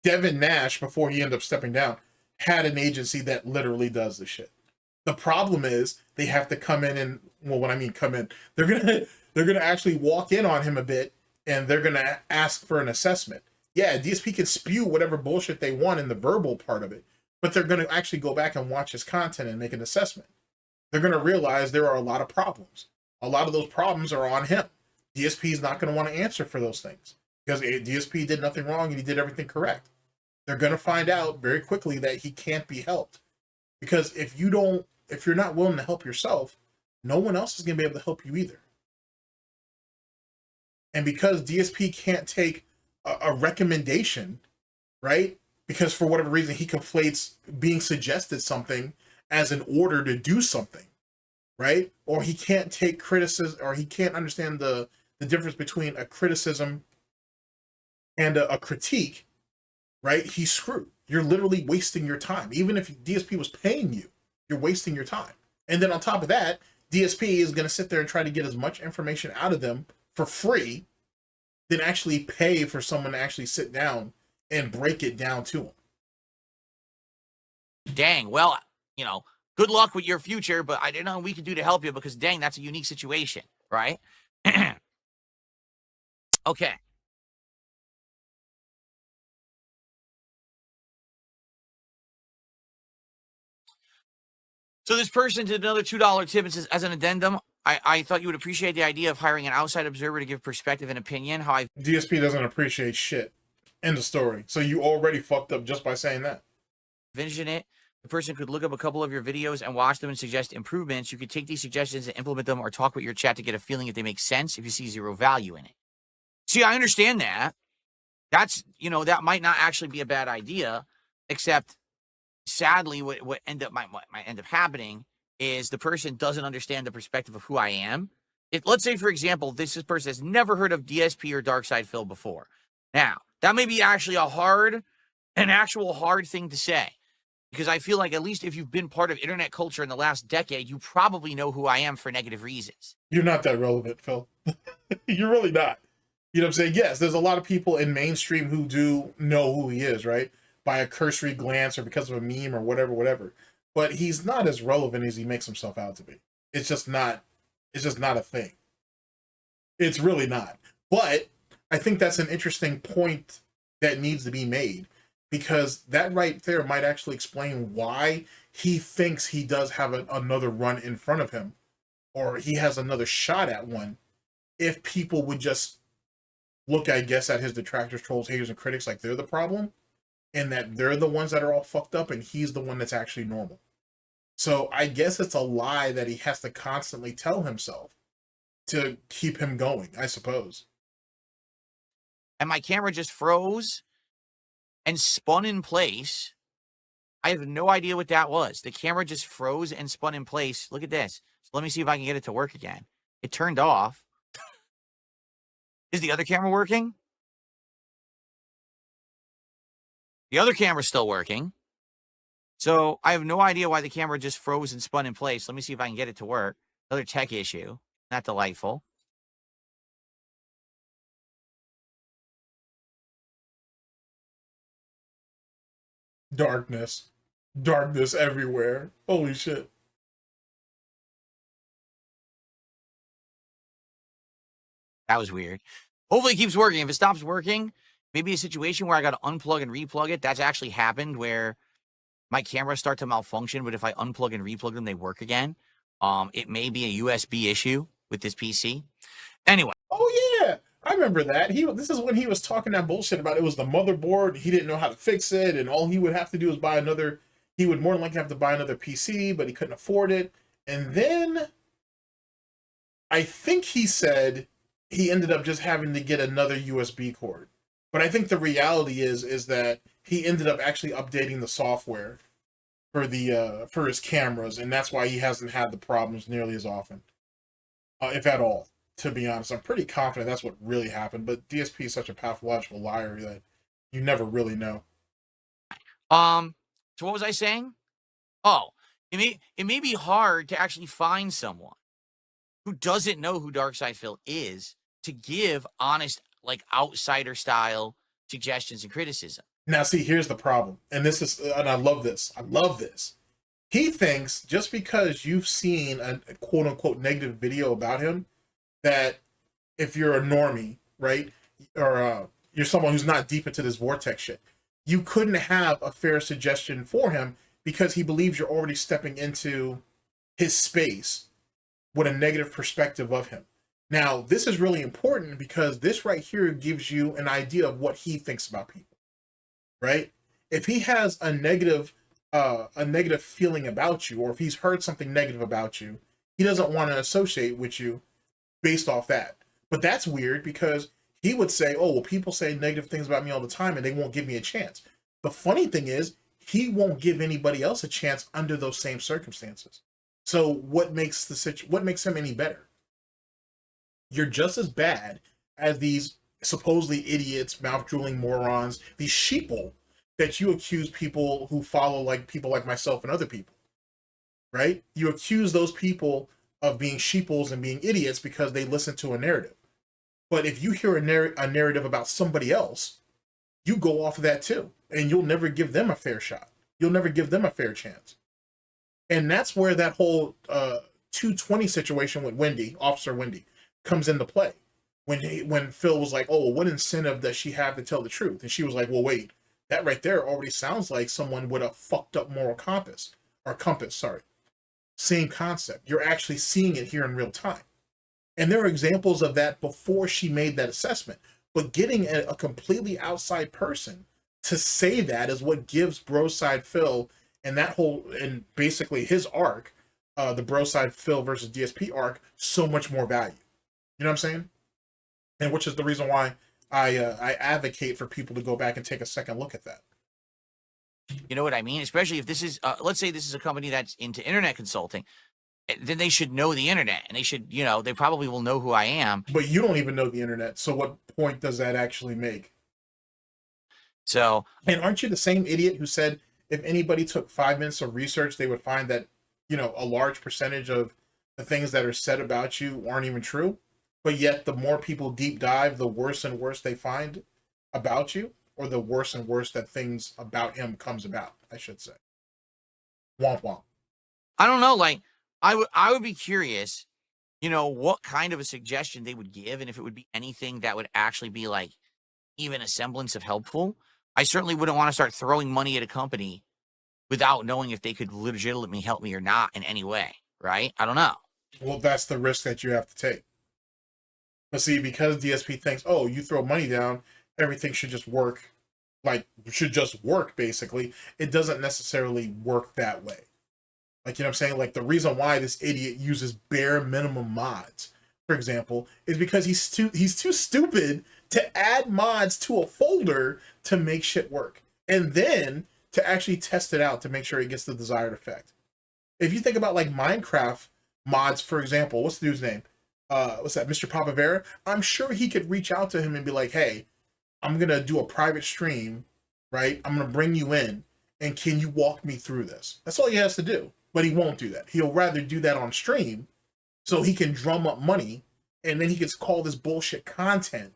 Devin Nash, before he ended up stepping down, had an agency that literally does this shit. The problem is they have to come in and, well, when I mean come in, they're gonna actually walk in on him a bit, and they're gonna ask for an assessment. Yeah, DSP can spew whatever bullshit they want in the verbal part of it, but they're gonna actually go back and watch his content and make an assessment. They're gonna realize there are a lot of problems. A lot of those problems are on him. DSP is not gonna want to answer for those things, because DSP did nothing wrong and he did everything correct. They're gonna find out very quickly that he can't be helped, because if you're not willing to help yourself, no one else is gonna be able to help you either. And because DSP can't take a recommendation, right? Because for whatever reason, he conflates being suggested something as an order to do something, right? Or he can't take criticism, or he can't understand the difference between a criticism and a critique, right? He's screwed. You're literally wasting your time. Even if DSP was paying you, you're wasting your time. And then on top of that, DSP is going to sit there and try to get as much information out of them for free than actually pay for someone to actually sit down and break it down to them. dang, well, you know, good luck with your future, but I don't know what we can do to help you, because dang, that's a unique situation, right? Okay. So this person did another $2 tip and says, as an addendum, I thought you would appreciate the idea of hiring an outside observer to give perspective and opinion. How I DSP doesn't appreciate shit. End of story. So you already fucked up just by saying that. envision it. The person could look up a couple of your videos and watch them and suggest improvements. You could take these suggestions and implement them, or talk with your chat to get a feeling if they make sense, if you see zero value in it. See, I understand that. That's, you know, that might not actually be a bad idea, except sadly what might end up happening is the person doesn't understand the perspective of who I am. If, let's say, for example, this person has never heard of DSP or Dark Side Phil before. Now, that may be actually an actual hard thing to say, because I feel like at least if you've been part of internet culture in the last decade, you probably know who I am for negative reasons. You're not that relevant, Phil. You're really not. You know what I'm saying? Yes, there's a lot of people in mainstream who do know who he is, right? By a cursory glance or because of a meme or whatever. But he's not as relevant as he makes himself out to be. It's just not a thing. It's really not. But I think that's an interesting point that needs to be made, because that right there might actually explain why he thinks he does have another run in front of him, or he has another shot at one, if people would just look, I guess, at his detractors, trolls, haters, and critics like they're the problem, and that they're the ones that are all fucked up, and he's the one that's actually normal. So I guess it's a lie that he has to constantly tell himself to keep him going, I suppose. And my camera just froze and spun in place. I have no idea what that was. The camera just froze and spun in place. Look at this. So let me see if I can get it to work again. It turned off. Is the other camera working? The other camera's still working. So I have no idea why the camera just froze and spun in place. Let me see if I can get it to work. Another tech issue. Not delightful. Darkness. Darkness everywhere. Holy shit. That was weird. Hopefully it keeps working. If it stops working, maybe a situation where I got to unplug and replug it. That's actually happened, where my cameras start to malfunction, but if I unplug and replug them, they work again. It may be a USB issue. with this PC. Anyway. Oh yeah, I remember that. This is when he was talking that bullshit about it was the motherboard. He didn't know how to fix it, and all he would have to do is buy another. He would more than likely have to buy another PC, but he couldn't afford it. And then I think he said he ended up just having to get another USB cord. But I think the reality is that he ended up actually updating the software for his cameras, and that's why he hasn't had the problems nearly as often, if at all. To be honest, I'm pretty confident that's what really happened. But DSP is such a pathological liar that you never really know. So what was I saying? Oh, it may be hard to actually find someone who doesn't know who Darkside Phil is to give honest, like outsider style suggestions and criticism. Now, see, here's the problem, and I love this. I love this. He thinks just because you've seen a quote unquote negative video about him, that if you're a normie, right, or you're someone who's not deep into this vortex shit, you couldn't have a fair suggestion for him because he believes you're already stepping into his space with a negative perspective of him. Now, this is really important because this right here gives you an idea of what he thinks about people, right? If he has a negative feeling about you, or if he's heard something negative about you, he doesn't want to associate with you based off that. But that's weird because he would say, oh, well, people say negative things about me all the time and they won't give me a chance. The funny thing is, he won't give anybody else a chance under those same circumstances. So what makes him any better? You're just as bad as these supposedly idiots, mouth-drooling morons, these sheeple that you accuse people who follow like people like myself and other people, right? You accuse those people of being sheeples and being idiots because they listen to a narrative. But if you hear a narrative about somebody else, you go off of that too, and you'll never give them a fair shot. You'll never give them a fair chance. And that's where that whole 220 situation with Officer Wendy, comes into play. When Phil was like, oh, well, what incentive does she have to tell the truth? And she was like, well, wait, that right there already sounds like someone with a fucked up moral compass. Same concept. You're actually seeing it here in real time. And there are examples of that before she made that assessment. But getting a completely outside person to say that is what gives Broside Phil and basically his arc, the Broside Phil versus DSP arc, so much more value. You know what I'm saying? And which is the reason why I advocate for people to go back and take a second look at that. You know what I mean? Especially if this is, let's say this is a company that's into internet consulting, then they should know the internet, and they should, they probably will know who I am. But you don't even know the internet, so what point does that actually make? So, and aren't you the same idiot who said if anybody took 5 minutes of research, they would find that, a large percentage of the things that are said about you aren't even true? But yet, the more people deep dive, the worse and worse they find about you, or the worse and worse that things about him comes about, I should say. Womp womp. I don't know. Like, I would be curious, what kind of a suggestion they would give, and if it would be anything that would actually be like even a semblance of helpful. I certainly wouldn't want to start throwing money at a company without knowing if they could legitimately help me or not in any way, right? I don't know. Well, that's the risk that you have to take. But see, because DSP thinks, oh, you throw money down, everything should just work, basically. It doesn't necessarily work that way. Like, you know what I'm saying? Like, the reason why this idiot uses bare minimum mods, for example, is because he's too stupid to add mods to a folder to make shit work. And then to actually test it out to make sure it gets the desired effect. If you think about, like, Minecraft mods, for example, what's the dude's name? What's that, Mr. Papavera? I'm sure he could reach out to him and be like, hey, I'm going to do a private stream, right? I'm going to bring you in, and can you walk me through this? That's all he has to do. But he won't do that. He'll rather do that on stream so he can drum up money, and then he gets called this bullshit content,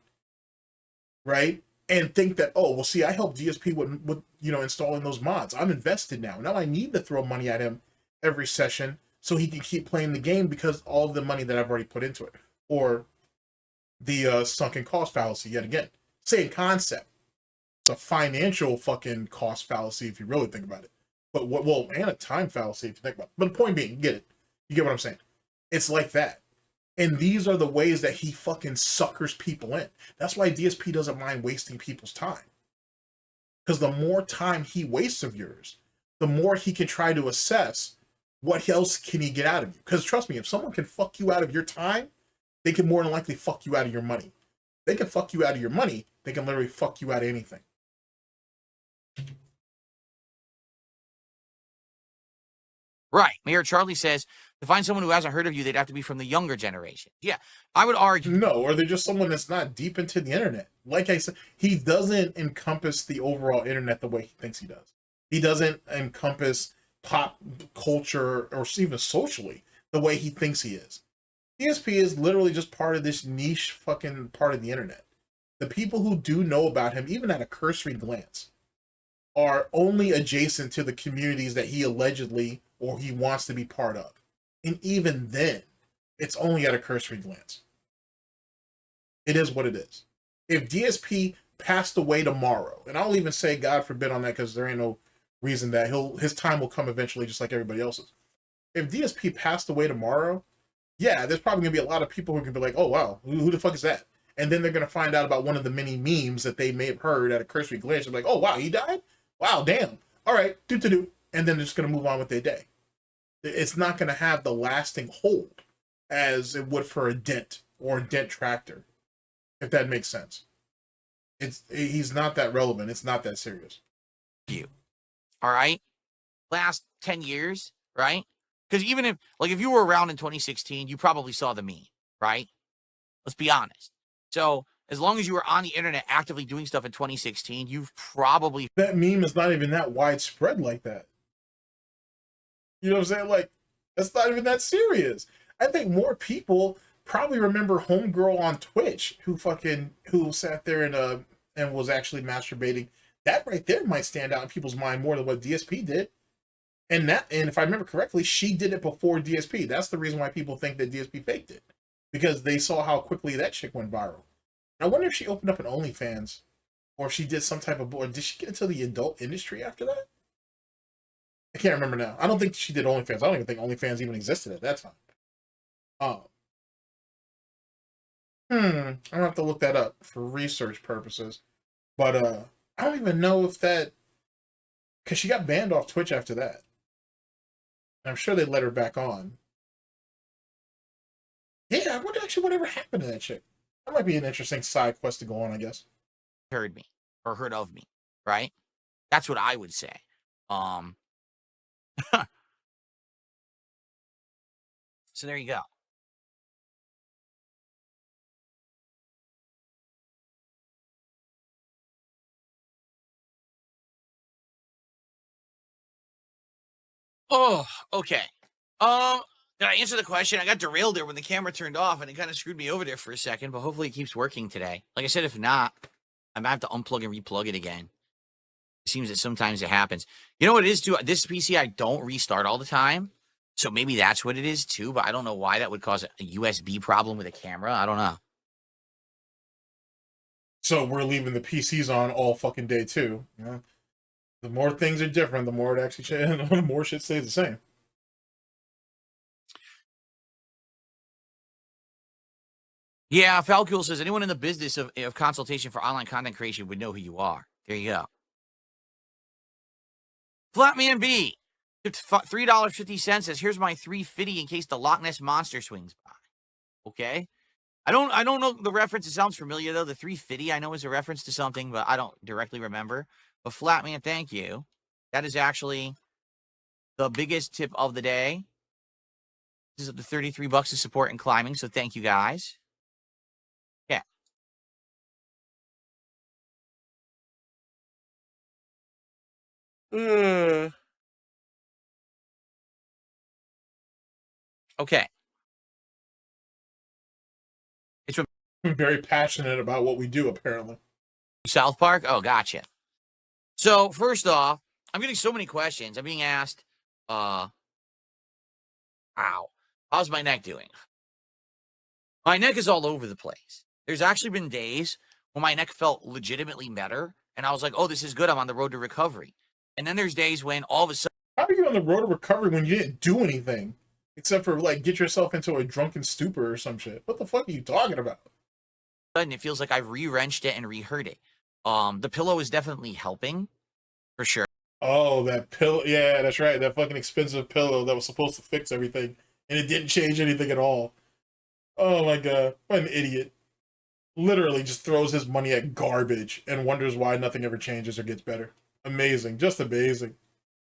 right? And think that, oh, well, see, I helped DSP with installing those mods. I'm invested now. Now I need to throw money at him every session so he can keep playing the game because all of the money that I've already put into it. Or the sunken cost fallacy, yet again. Same concept. It's a financial fucking cost fallacy if you really think about it. But and a time fallacy if you think about it. But the point being, you get it. You get what I'm saying. It's like that. And these are the ways that he fucking suckers people in. That's why DSP doesn't mind wasting people's time. Because the more time he wastes of yours, the more he can try to assess what else can he get out of you. Because trust me, if someone can fuck you out of your time, they can more than likely fuck you out of your money. They can fuck you out of your money, they can literally fuck you out of anything. Right. Mayor Charlie says, to find someone who hasn't heard of you, they'd have to be from the younger generation. Yeah, I would argue. No, or they're just someone that's not deep into the internet. Like I said, he doesn't encompass the overall internet the way he thinks he does. He doesn't encompass pop culture or even socially the way he thinks he is. DSP is literally just part of this niche fucking part of the internet. The people who do know about him, even at a cursory glance, are only adjacent to the communities that he allegedly or he wants to be part of. And even then, it's only at a cursory glance. It is what it is. If DSP passed away tomorrow, and I'll even say God forbid on that because there ain't no reason that his time will come eventually just like everybody else's. If DSP passed away tomorrow, yeah, there's probably going to be a lot of people who can be like, oh, wow, who the fuck is that? And then they're going to find out about one of the many memes that they may have heard at a cursory glance. They're like, oh, wow, he died? Wow, damn. All right, do. And then they're just going to move on with their day. It's not going to have the lasting hold as it would for a Dent or a Detractor, if that makes sense. He's not that relevant. It's not that serious. You. All right? Last 10 years, right? Because even if you were around in 2016, you probably saw the meme, right? Let's be honest. So as long as you were on the internet actively doing stuff in 2016, you've probably... That meme is not even that widespread like that. You know what I'm saying? Like, that's not even that serious. I think more people probably remember Homegirl on Twitch who sat there and was actually masturbating. That right there might stand out in people's mind more than what DSP did. And if I remember correctly, she did it before DSP. That's the reason why people think that DSP faked it. Because they saw how quickly that chick went viral. I wonder if she opened up an OnlyFans or if she did some type of... Or did she get into the adult industry after that? I can't remember now. I don't think she did OnlyFans. I don't even think OnlyFans even existed at that time. I'm gonna have to look that up for research purposes. But I don't even know if that... Because she got banned off Twitch after that. I'm sure they let her back on. Yeah, I wonder actually whatever happened to that chick. That might be an interesting side quest to go on, I guess. Heard me or heard of me, right? That's what I would say. So there you go. Oh, okay. Did I answer the question? I got derailed there when the camera turned off, and it kind of screwed me over there for a second, but hopefully it keeps working today. Like I said, if not, I might have to unplug and replug it again. It seems that sometimes it happens. You know what it is, too? This PC, I don't restart all the time, so maybe that's what it is, too, but I don't know why that would cause a USB problem with a camera. I don't know. So we're leaving the PCs on all fucking day, too. You know? The more things are different, the more it actually the more shit stays the same. Yeah, Falcul says, anyone in the business of consultation for online content creation would know who you are. There you go. Flatman B, $3.50 says, here's my 350 in case the Loch Ness Monster swings by. Okay. I don't know the reference. It sounds familiar, though. The 350 I know is a reference to something, but I don't directly remember. But Flatman, thank you. That is actually the biggest tip of the day. This is the $33 of support and climbing, so thank you guys. Yeah. Okay. It's from very passionate about what we do, apparently. South Park? Oh, gotcha. So, first off, I'm getting so many questions. I'm being asked, ow, how's my neck doing? My neck is all over the place. There's actually been days when my neck felt legitimately better, and I was like, oh, this is good. I'm on the road to recovery. And then there's days when all of a sudden... How are you on the road to recovery when you didn't do anything? except for like get yourself into a drunken stupor or some shit. What the fuck are you talking about? And it feels like I've re-wrenched it and re-hurt it. The pillow is definitely helping, for sure. Oh, that pillow. Yeah, that's right. That fucking expensive pillow that was supposed to fix everything, and it didn't change anything at all. Oh my god, what an idiot. Literally just throws his money at garbage and wonders why nothing ever changes or gets better. Amazing. Just amazing.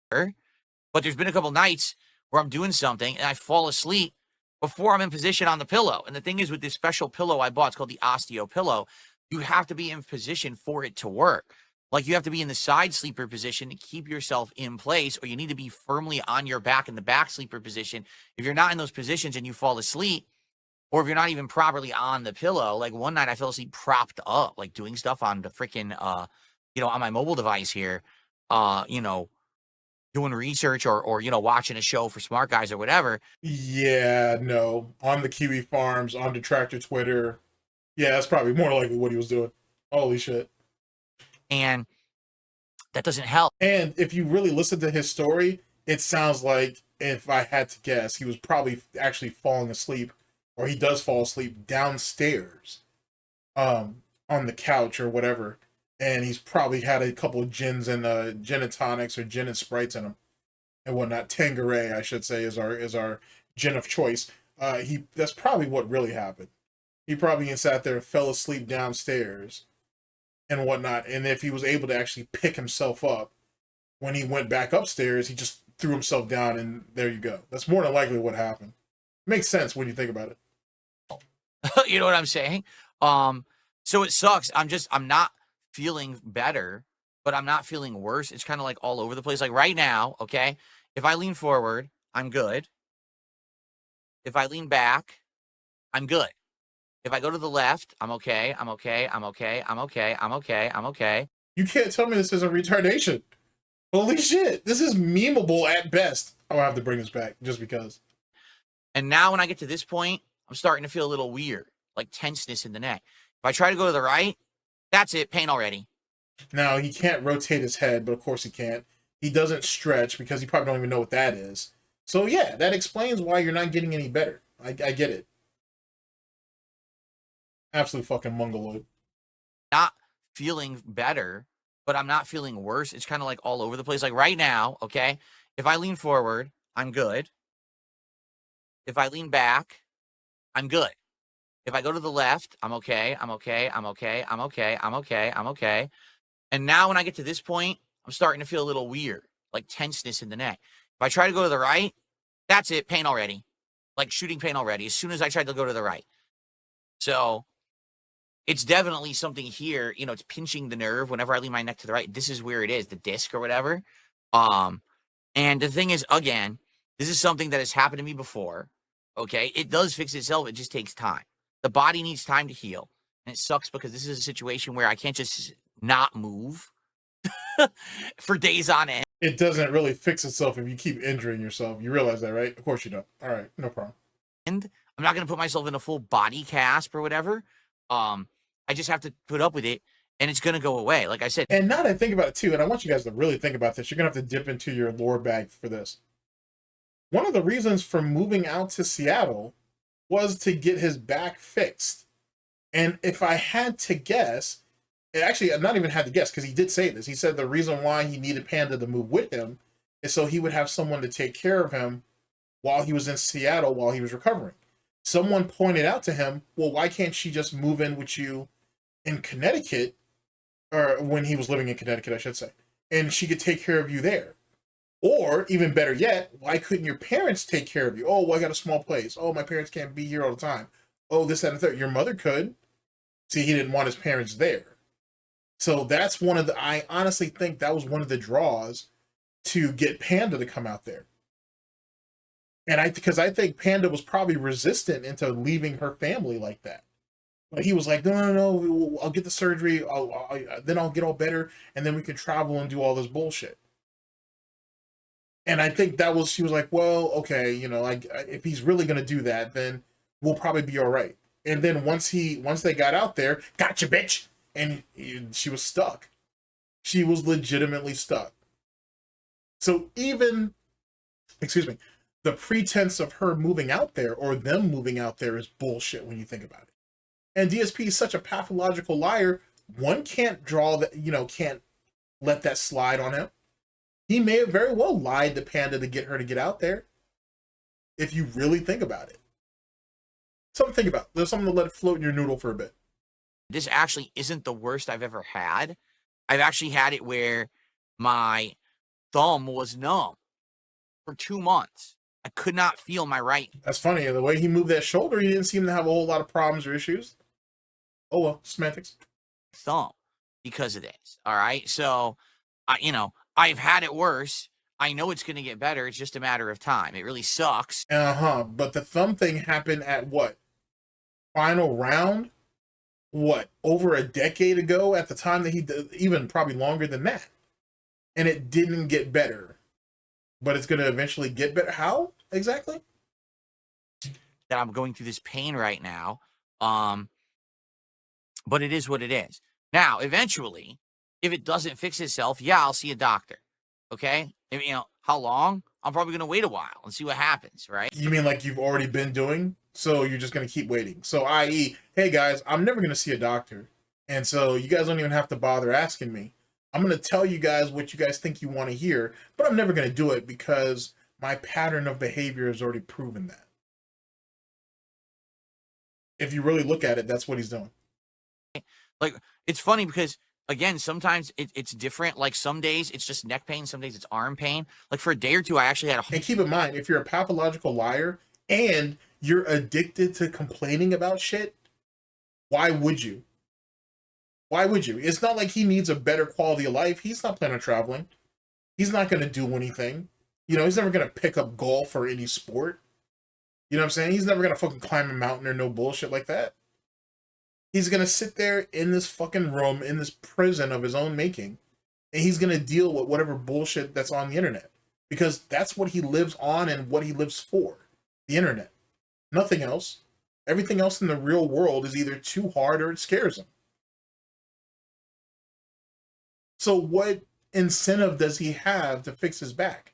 But there's been a couple nights where I'm doing something and I fall asleep before I'm in position on the pillow. And the thing is, with this special pillow I bought, it's called the Osteo pillow, you have to be in position for it to work. Like, you have to be in the side sleeper position to keep yourself in place, or you need to be firmly on your back in the back sleeper position. If you're not in those positions and you fall asleep, or if you're not even properly on the pillow, like one night I fell asleep propped up, like doing stuff on the freaking, on my mobile device here, doing research or watching a show for smart guys or whatever. Yeah, no. On the Kiwi Farms, on Detractor Twitter. Yeah, that's probably more likely what he was doing. Holy shit. And that doesn't help. And if you really listen to his story, it sounds like, if I had to guess, he was probably actually falling asleep, or he does fall asleep downstairs, on the couch or whatever. And he's probably had a couple of gins and gin and tonics or gin and sprites in him and whatnot. Tanqueray, I should say, is our gin of choice. That's probably what really happened. He probably sat there and fell asleep downstairs and whatnot. And if he was able to actually pick himself up when he went back upstairs, he just threw himself down, and there you go. That's more than likely what happened. Makes sense when you think about it. You know what I'm saying? So it sucks. I'm not feeling better, but I'm not feeling worse. It's kind of like all over the place. Like right now, okay, if I lean forward, I'm good. If I lean back, I'm good. If I go to the left, I'm okay. I'm okay. I'm okay. I'm okay. I'm okay. I'm okay. You can't tell me this isn't retardation. Holy shit. This is memeable at best. I'll have to bring this back just because. And now when I get to this point, I'm starting to feel a little weird, like tenseness in the neck. If I try to go to the right, that's it, pain already. Now, he can't rotate his head, but of course he can't. He doesn't stretch because he probably don't even know what that is. So yeah, that explains why you're not getting any better. I get it. Absolute fucking mongoloid. Not feeling better, but I'm not feeling worse. It's kind of like all over the place. Like right now, okay, if I lean forward, I'm good. If I lean back, I'm good. If I go to the left, I'm okay. I'm okay. I'm okay. I'm okay. I'm okay. I'm okay. And now when I get to this point, I'm starting to feel a little weird, like tenseness in the neck. If I try to go to the right, that's it, pain already. Like shooting pain already as soon as I tried to go to the right. So it's definitely something here, it's pinching the nerve whenever I lean my neck to the right. This is where it is, the disc or whatever. And the thing is, again, this is something that has happened to me before. Okay, it does fix itself. It just takes time. The body needs time to heal. And it sucks because this is a situation where I can't just not move for days on end. It doesn't really fix itself if you keep injuring yourself. You realize that, right? Of course you don't. All right, no problem. And I'm not going to put myself in a full body cast or whatever. I just have to put up with it, and it's going to go away. Like I said. And now that I think about it too, and I want you guys to really think about this, you're going to have to dip into your lore bag for this. One of the reasons for moving out to Seattle was to get his back fixed. And if I had to guess, actually, I'm not even had to guess because he did say this. He said the reason why he needed Panda to move with him is so he would have someone to take care of him while he was in Seattle while he was recovering. Someone pointed out to him, well, why can't she just move in with you in Connecticut, or when he was living in Connecticut, I should say, and she could take care of you there? Or even better yet, why couldn't your parents take care of you? Oh, well, I got a small place. Oh, my parents can't be here all the time. Oh, this, that, and the third. Your mother could. See, he didn't want his parents there. So that's one of the, I honestly think that was one of the draws to get Panda to come out there. And because I think Panda was probably resistant into leaving her family like that. But he was like, no, I'll get the surgery. Then I'll get all better. And then we can travel and do all this bullshit. And I think she was like, well, okay, if he's really going to do that, then we'll probably be all right. And then once they got out there, gotcha, bitch. And she was stuck. She was legitimately stuck. So the pretense of her moving out there or them moving out there is bullshit when you think about it. And DSP is such a pathological liar. One can't draw that, can't let that slide on him. He may have very well lied to Panda to get her to get out there. If you really think about it. Something to think about. There's something to let it float in your noodle for a bit. This actually isn't the worst I've ever had. I've actually had it where my thumb was numb for 2 months. I could not feel my right. That's funny. The way he moved that shoulder, he didn't seem to have a whole lot of problems or issues. Oh, well, semantics. Thumb because of this. All right. So, I've had it worse. I know it's going to get better. It's just a matter of time. It really sucks. But the thumb thing happened at what? Final round? What? Over a decade ago at the time that he did, even probably longer than that. And it didn't get better. But it's going to eventually get better. How exactly? That I'm going through this pain right now. But it is what it is. Now, eventually, if it doesn't fix itself, yeah, I'll see a doctor. Okay? How long? I'm probably going to wait a while and see what happens, right? You mean like you've already been doing? So you're just going to keep waiting. So i.e., hey guys, I'm never going to see a doctor. And so you guys don't even have to bother asking me. I'm going to tell you guys what you guys think you want to hear, but I'm never going to do it because my pattern of behavior has already proven that. If you really look at it, that's what he's doing. Like, it's funny because, again, sometimes it's different. Like, some days it's just neck pain. Some days it's arm pain. Like, for a day or two, I actually had And keep in mind, if you're a pathological liar and you're addicted to complaining about shit, why would you? Why would you? It's not like he needs a better quality of life. He's not planning on traveling. He's not going to do anything. He's never going to pick up golf or any sport. You know what I'm saying? He's never going to fucking climb a mountain or no bullshit like that. He's going to sit there in this fucking room, in this prison of his own making, and he's going to deal with whatever bullshit that's on the internet. Because that's what he lives on and what he lives for. The internet. Nothing else. Everything else in the real world is either too hard or it scares him. So what incentive does he have to fix his back?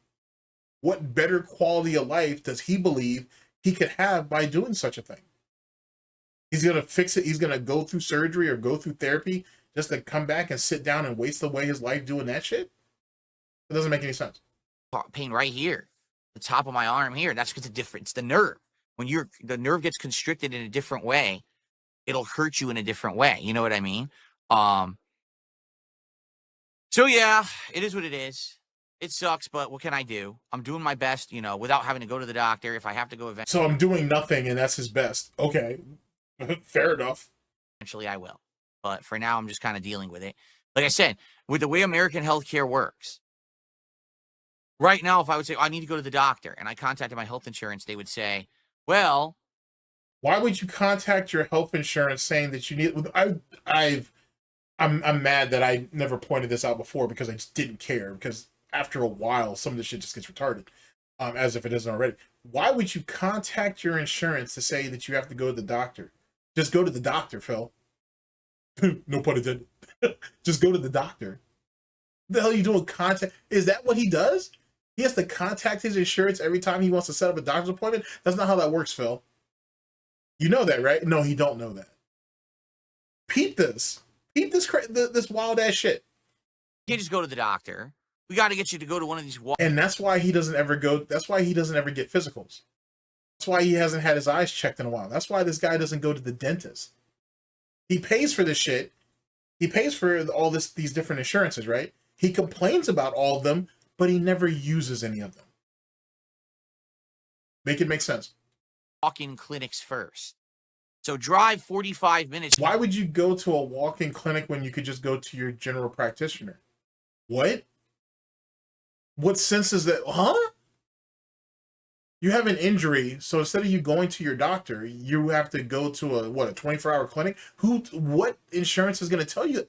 What better quality of life does he believe he could have by doing such a thing? He's going to fix it. He's going to go through surgery or go through therapy just to come back and sit down and waste away his life doing that shit? It doesn't make any sense. pain right here, the top of my arm here. That's because it's the nerve. When the nerve gets constricted in a different way, it'll hurt you in a different way. You know what I mean? So yeah, it is what it is. It sucks, but what can I do? I'm doing my best, without having to go to the doctor. If I have to go So I'm doing nothing, and that's his best. Okay, fair enough. Eventually I will. But for now, I'm just kind of dealing with it. Like I said, with the way American healthcare works, right now, if I would say, I need to go to the doctor, and I contacted my health insurance, they would say, well, why would you contact your health insurance saying that you need? I'm mad that I never pointed this out before because I just didn't care. Because after a while, some of this shit just gets retarded, as if it isn't already. Why would you contact your insurance to say that you have to go to the doctor? Just go to the doctor, Phil. No pun intended. Just go to the doctor. What the hell are you doing? Is that what he does? He has to contact his insurance every time he wants to set up a doctor's appointment? That's not how that works, Phil. You know that, right? No, he don't know that. Peep this. Peep this wild ass shit. You can't just go to the doctor. We got to get you to go to one of these. And that's why he doesn't ever go. That's why he doesn't ever get physicals. That's why he hasn't had his eyes checked in a while. That's why this guy doesn't go to the dentist. He pays for this shit. He pays for all these different insurances, right? He complains about all of them, but he never uses any of them. Make it make sense. Walk-in clinics first. So drive 45 minutes. Why would you go to a walk-in clinic when you could just go to your general practitioner? What? What sense is that? Huh? You have an injury, so instead of you going to your doctor, you have to go to a 24-hour clinic? What insurance is going to tell you?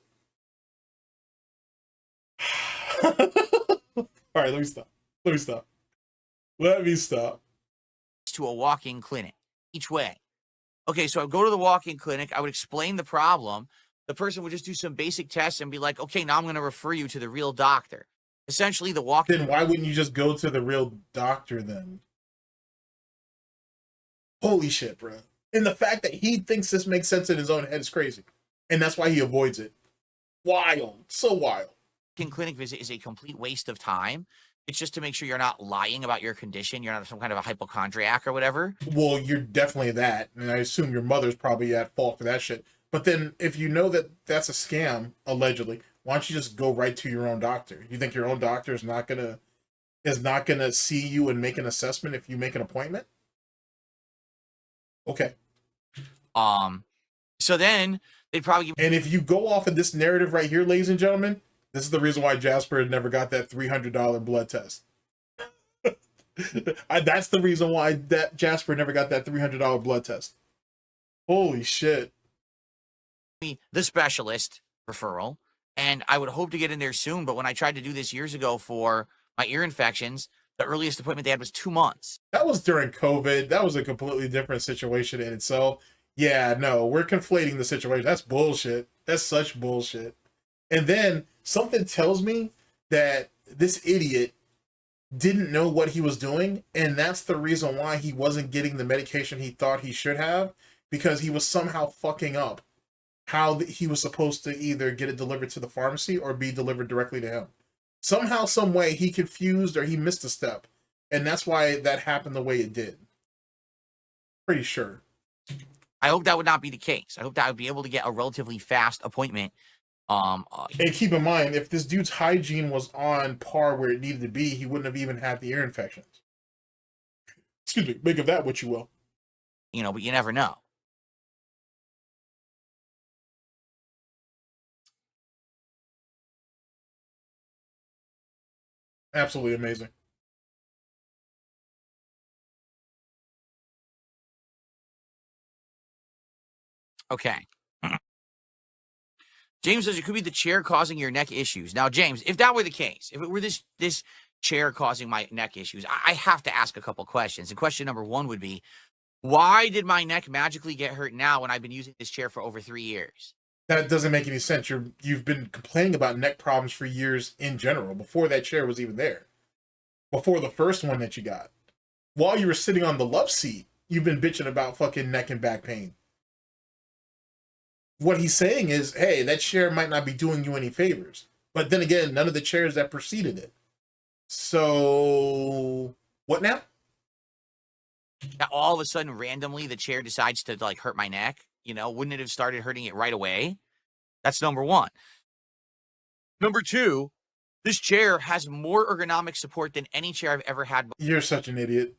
All right, let me stop. Let me stop. To a walk-in clinic each way. Okay, so I go to the walk-in clinic. I would explain the problem. The person would just do some basic tests and be like, okay, now I'm going to refer you to the real doctor. Essentially, the walk-in. Then why wouldn't you just go to the real doctor then? Holy shit, bro. And the fact that he thinks this makes sense in his own head is crazy. And that's why he avoids it. Wild. So wild. Clinic visit is a complete waste of time. It's just to make sure you're not lying about your condition. You're not some kind of a hypochondriac or whatever. Well, you're definitely that. And I assume your mother's probably at fault for that shit. But then if you know that that's a scam, allegedly, why don't you just go right to your own doctor? You think your own doctor is not gonna see you and make an assessment if you make an appointment? Okay. So then they'd probably give. And if you go off of this narrative right here, ladies and gentlemen, this is the reason why Jasper never got that $300 blood test. That's the reason why that Jasper never got that $300 blood test. Holy shit. Me the specialist referral, and I would hope to get in there soon. But when I tried to do this years ago for my ear infections, the earliest appointment they had was 2 months. That was during COVID. That was a completely different situation in itself. Yeah, no, we're conflating the situation. That's bullshit. That's such bullshit. And then something tells me that this idiot didn't know what he was doing, and that's the reason why he wasn't getting the medication he thought he should have, because he was somehow fucking up how he was supposed to either get it delivered to the pharmacy or be delivered directly to him. Somehow, some way, he confused or he missed a step, and that's why that happened the way it did. Pretty sure. I hope that would not be the case. I hope that I would be able to get a relatively fast appointment. And keep in mind, if this dude's hygiene was on par where it needed to be, he wouldn't have even had the ear infections. Excuse me, make of that what you will. You know, but you never know. Absolutely amazing. Okay. James says it could be the chair causing your neck issues. Now, James, if that were the case, if it were this chair causing my neck issues, I have to ask a couple questions. And question number one would be, why did my neck magically get hurt now when I've been using this chair for over 3 years? That doesn't make any sense. You've been complaining about neck problems for years in general, before that chair was even there. Before the first one that you got. While you were sitting on the love seat, you've been bitching about fucking neck and back pain. What he's saying is, hey, that chair might not be doing you any favors. But then again, none of the chairs that preceded it. So, what now? All of a sudden, randomly, the chair decides to like hurt my neck. You know, wouldn't it have started hurting it right away? That's number one. Number two, this chair has more ergonomic support than any chair I've ever had. You're such an idiot.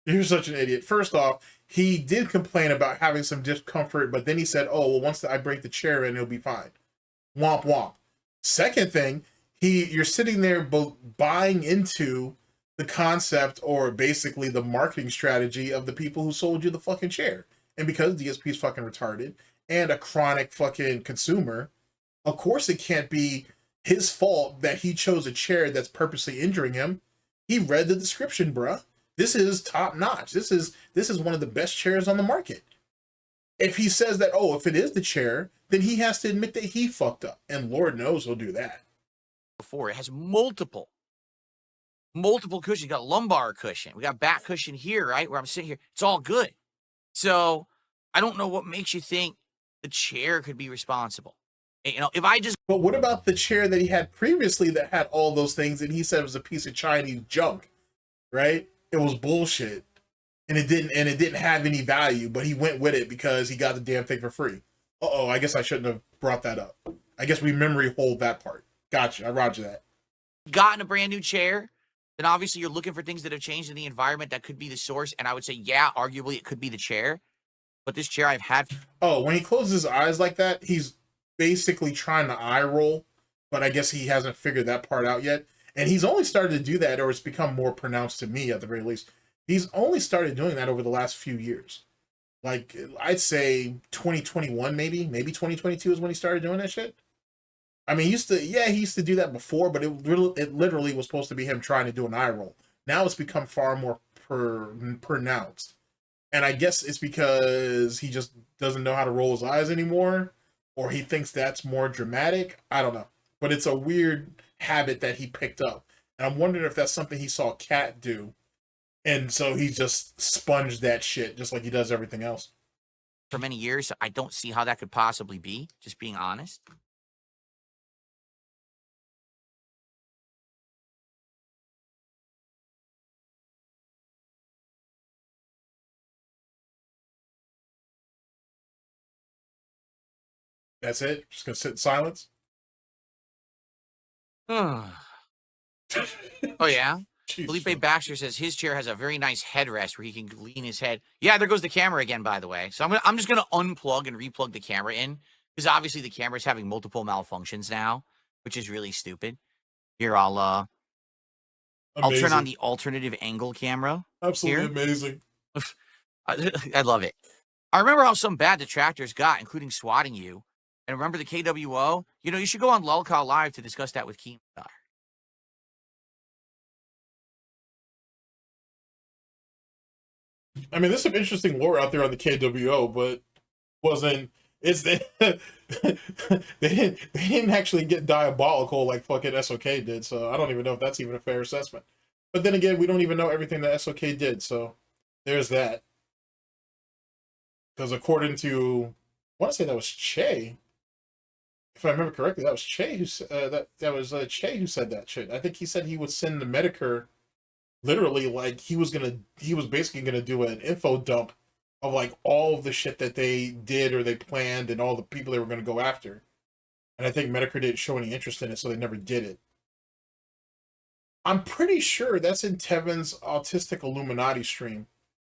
You're such an idiot. First off, he did complain about having some discomfort, but then he said, oh, well, once I break the chair in, it'll be fine. Womp womp. Second thing, you're sitting there buying into the concept, or basically the marketing strategy of the people who sold you the fucking chair. And because DSP is fucking retarded and a chronic fucking consumer, of course it can't be his fault that he chose a chair that's purposely injuring him. He read the description, bruh. This is top notch. This is one of the best chairs on the market. If he says that, oh, if it is the chair, then he has to admit that he fucked up. And Lord knows he'll do that. Before, it has multiple cushions. You got a lumbar cushion. We got back cushion here, right? Where I'm sitting here. It's all good. So I don't know what makes you think the chair could be responsible. You know, if I just... But what about the chair that he had previously that had all those things and he said it was a piece of Chinese junk, right? It was bullshit. And it didn't have any value, but he went with it because he got the damn thing for free. Uh-oh, I guess I shouldn't have brought that up. I guess we memory hold that part. Gotcha, I roger that. Gotten a brand new chair, then obviously you're looking for things that have changed in the environment that could be the source. And I would say, yeah, arguably it could be the chair. But this chair I've had... Oh, when he closes his eyes like that, he's basically trying to eye roll, but I guess he hasn't figured that part out yet. And he's only started to do that, or it's become more pronounced to me at the very least. He's only started doing that over the last few years. Like, I'd say 2021, maybe 2022 is when he started doing that shit. I mean, he used to do that before, but it literally was supposed to be him trying to do an eye roll. Now it's become far more pronounced. And I guess it's because he just doesn't know how to roll his eyes anymore, or he thinks that's more dramatic. I don't know. But it's a weird habit that he picked up. And I'm wondering if that's something he saw Kat do And so he just sponged that shit just like he does everything else. For many years, I don't see how that could possibly be, just being honest. That's it? Just gonna sit in silence? Oh, yeah? Jeez, Felipe Baxter says his chair has a very nice headrest where he can lean his head. Yeah, there goes the camera again, by the way. So I'm just gonna unplug and replug the camera in, because obviously the camera is having multiple malfunctions now, which is really stupid. Here, I'll turn on the alternative angle camera. Absolutely here. amazing. I love it. I remember how some bad detractors got, including swatting you. And remember the KWO? You know, you should go on Lolcow Live to discuss that with Keemstar. I mean, there's some interesting lore out there on the KWO, but wasn't they didn't actually get diabolical like fucking SOK did, so I don't even know if that's even a fair assessment. But then again, we don't even know everything that SOK did, so there's that. Because according to, I want to say that was Che, if I remember correctly, that was Che who Che who said that shit. I think he said he would send the Medicare literally like he was basically gonna do an info dump of like all of the shit that they did or they planned and all the people they were gonna go after. And I think Medicare didn't show any interest in it, so they never did it. I'm pretty sure that's in Tevin's Autistic Illuminati stream,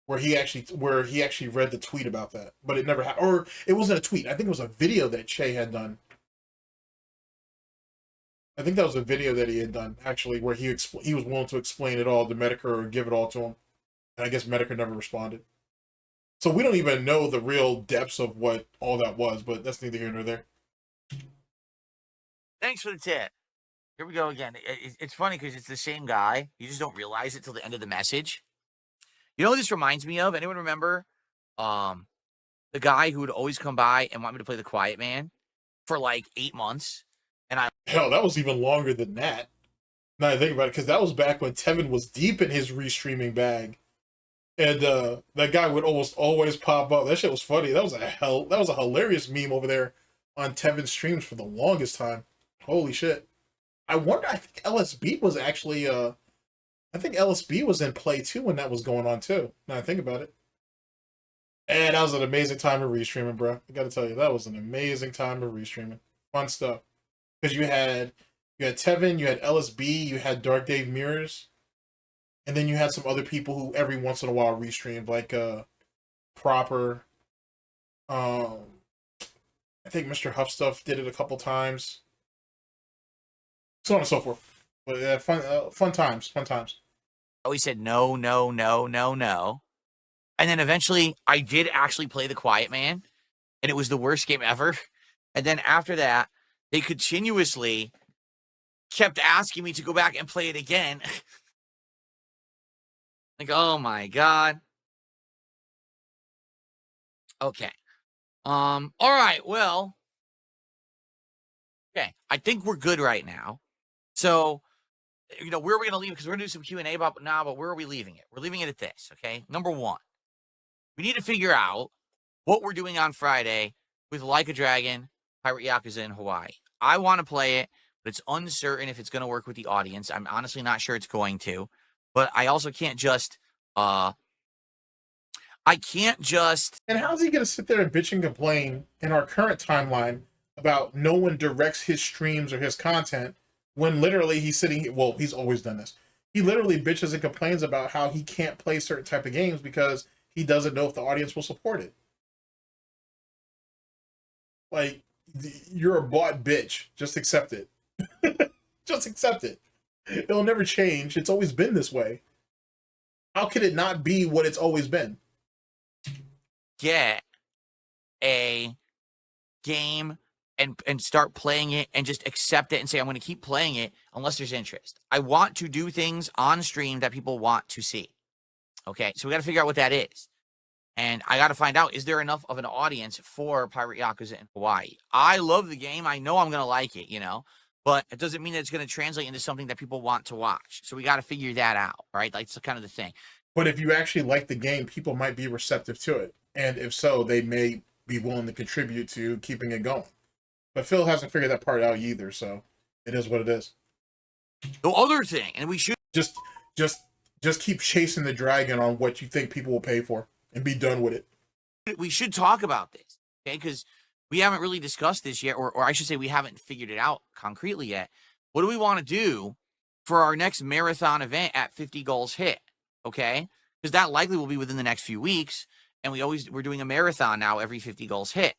where he actually read the tweet about that, but it never happened. Or it wasn't a tweet. I think it was a video that Che had done. I think that was a video that he had done actually, where he was willing to explain it all to Medicare or give it all to him, and I guess Medicare never responded. So we don't even know the real depths of what all that was, but that's neither here nor there. Thanks for the tip. Here we go again. It's funny because it's the same guy. You just don't realize it till the end of the message. You know what this reminds me of? Anyone remember the guy who would always come by and want me to play the Quiet Man for like 8 months? And Hell, that was even longer than that. Now I think about it, because that was back when Tevin was deep in his restreaming bag. And that guy would almost always pop up. That shit was funny. That was a hilarious meme over there on Tevin's streams for the longest time. Holy shit. I think LSB was actually I think LSB was in play too when that was going on too. Now I think about it. And that was an amazing time of restreaming, bro. I gotta tell you, that was an amazing time of restreaming. Fun stuff. Because you had Tevin, you had LSB, you had Dark Dave Mirrors, and then you had some other people who every once in a while restreamed, like Proper. I think Mr. Huff Stuff did it a couple times. So on and so forth. But fun times. I always said no, no, no, no, no. And then eventually I did actually play the Quiet Man, and it was the worst game ever. And then after that, they continuously kept asking me to go back and play it again. Like, oh my God. Okay. All right, well. Okay, I think we're good right now. So, you know, where are we gonna leave it? Because we're gonna do some Q&A about now, but where are we leaving it? We're leaving it at this, okay? Number one, we need to figure out what we're doing on Friday with Like a Dragon, Pirate Yakuza in Hawaii. I want to play it, but it's uncertain if it's going to work with the audience. I'm honestly not sure it's going to, but I also can't just, And how's he going to sit there and bitch and complain in our current timeline about no one directs his streams or his content when literally he's sitting, well, he's always done this. He literally bitches and complains about how he can't play certain type of games because he doesn't know if the audience will support it. Like, you're a bought bitch. Just accept it. Just accept it. It'll never change. It's always been this way. How could it not be what it's always been? Get a game and start playing it and just accept it and say, I'm going to keep playing it unless there's interest. I want to do things on stream that people want to see. Okay, so we got to figure out what that is. And I got to find out, is there enough of an audience for Pirate Yakuza in Hawaii? I love the game. I know I'm going to like it, you know, but it doesn't mean that it's going to translate into something that people want to watch. So we got to figure that out, right? That's kind of the thing. But if you actually like the game, people might be receptive to it. And if so, they may be willing to contribute to keeping it going. But Phil hasn't figured that part out either, so it is what it is. The other thing, and we should just just keep chasing the dragon on what you think people will pay for and be done with it. we should talk about this, okay? Because we haven't really discussed this yet, or I should say we haven't figured it out concretely yet. What do we want to do for our next marathon event at 50 goals hit, okay? Because that likely will be within the next few weeks, and we're doing a marathon now every 50 goals hit.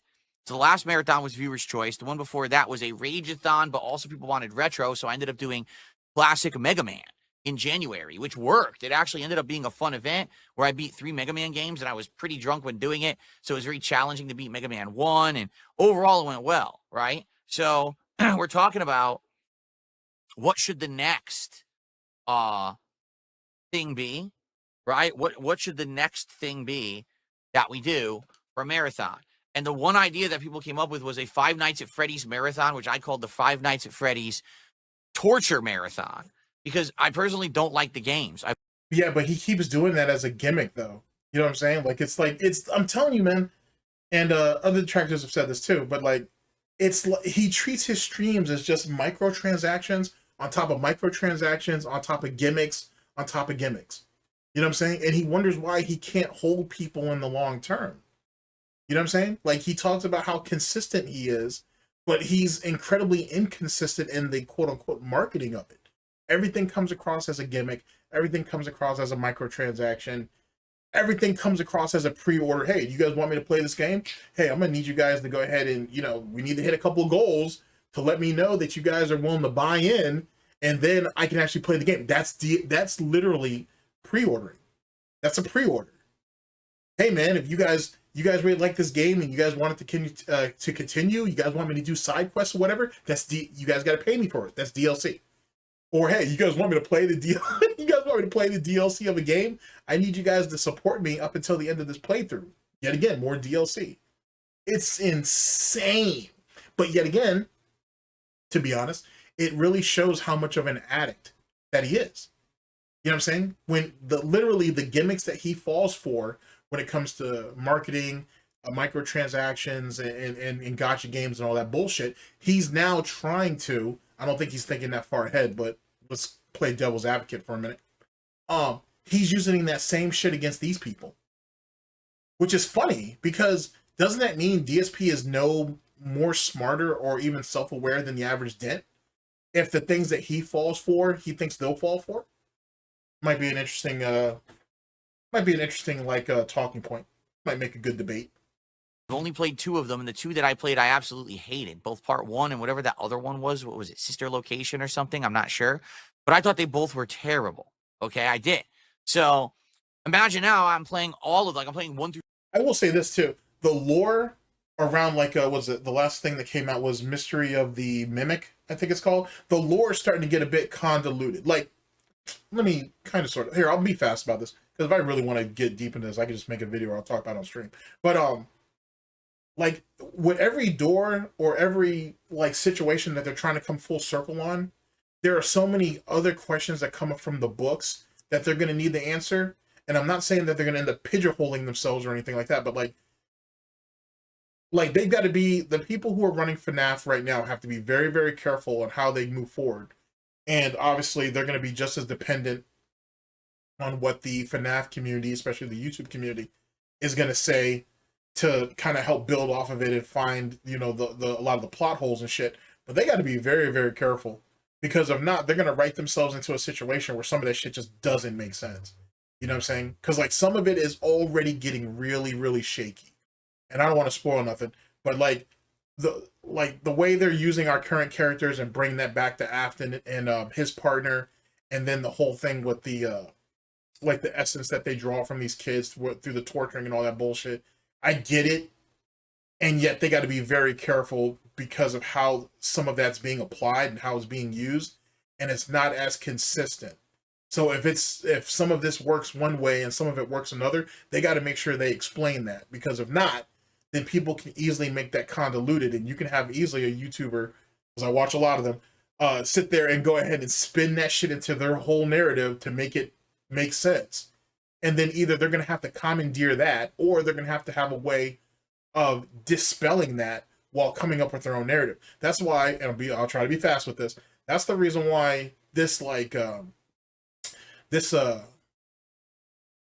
So the last marathon was Viewer's Choice. The one before that was a Rageathon, but also people wanted retro, so I ended up doing Classic Mega Man in January, which worked. It actually ended up being a fun event where I beat 3 Mega Man games, and I was pretty drunk when doing it, so it was very challenging to beat Mega Man 1, and overall it went well, right? So we're talking about what should the next thing be, right? What should the next thing be that we do for a marathon? And the one idea that people came up with was a 5 Nights at Freddy's marathon, which I called the 5 Nights at Freddy's Torture Marathon, because I personally don't like the games. Yeah, but he keeps doing that as a gimmick, though. You know what I'm saying? It's I'm telling you, man, and other detractors have said this too, but like, he treats his streams as just microtransactions on top of microtransactions on top of gimmicks on top of gimmicks. You know what I'm saying? And he wonders why he can't hold people in the long term. You know what I'm saying? Like, he talks about how consistent he is, but he's incredibly inconsistent in the quote-unquote marketing of it. Everything comes across as a gimmick. Everything comes across as a microtransaction. Everything comes across as a pre-order. Hey, do you guys want me to play this game? Hey, I'm going to need you guys to go ahead and, we need to hit a couple of goals to let me know that you guys are willing to buy in, and then I can actually play the game. That's literally pre-ordering. That's a pre-order. Hey, man, if you guys really like this game and you guys want it to continue, you guys want me to do side quests or whatever, you guys got to pay me for it. That's DLC. Or hey, you guys want me to play the DLC of a game? I need you guys to support me up until the end of this playthrough. Yet again, more DLC. It's insane. But yet again, to be honest, it really shows how much of an addict that he is. You know what I'm saying? When literally the gimmicks that he falls for when it comes to marketing, microtransactions, and gotcha games and all that bullshit, he's now trying to, I don't think he's thinking that far ahead, but let's play devil's advocate for a minute. He's using that same shit against these people. Which is funny, because doesn't that mean DSP is no more smarter or even self-aware than the average dent? If the things that he falls for, he thinks they'll fall for? Might be an interesting talking point. Might make a good debate. I've only played 2 of them, and the 2 that I played, I absolutely hated. Both part 1 and whatever that other one was. What was it? Sister Location or something? I'm not sure. But I thought they both were terrible. Okay, I did. So imagine now I'm playing all of them. Like, I'm playing 1 through... I will say this, too. The lore around, the last thing that came out was Mystery of the Mimic, I think it's called. The lore is starting to get a bit convoluted. Like, let me kind of sort of... Here, I'll be fast about this. Because if I really want to get deep into this, I can just make a video or I'll talk about it on stream. But, like, with every door or every, like, situation that they're trying to come full circle on, there are so many other questions that come up from the books that they're going to need the answer. And I'm not saying that they're going to end up pigeonholing themselves or anything like that, but, like they've got to be, the people who are running FNAF right now have to be very, very careful on how they move forward. And obviously, they're going to be just as dependent on what the FNAF community, especially the YouTube community, is going to say to kind of help build off of it and find, a lot of the plot holes and shit. But they got to be very, very careful, because if not, they're going to write themselves into a situation where some of that shit just doesn't make sense. You know what I'm saying? Because, like, some of it is already getting really, really shaky. And I don't want to spoil nothing, but the way they're using our current characters and bringing that back to Afton and his partner, and then the whole thing with the essence that they draw from these kids through the torturing and all that bullshit. I get it, and yet they got to be very careful because of how some of that's being applied and how it's being used, and it's not as consistent. So if some of this works one way and some of it works another, they got to make sure they explain that, because if not, then people can easily make that convoluted, and you can have easily a YouTuber, because I watch a lot of them, sit there and go ahead and spin that shit into their whole narrative to make it make sense. And then either they're going to have to commandeer that, or they're going to have a way of dispelling that while coming up with their own narrative. That's why, and I'll try to be fast with this. That's the reason why this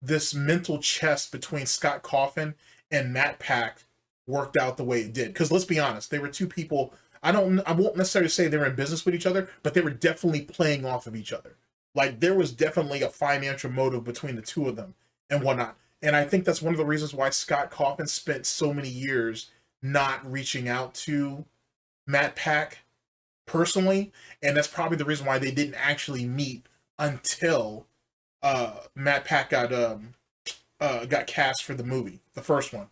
this mental chess between Scott Cawthon and Matt Pack worked out the way it did. Because let's be honest, they were two people. I won't necessarily say they were in business with each other, but they were definitely playing off of each other. Like there was definitely a financial motive between the two of them and whatnot. And I think that's one of the reasons why Scott Cawthon spent so many years not reaching out to Matt Pack personally, and that's probably the reason why they didn't actually meet until Matt Pack got cast for the movie, the first one,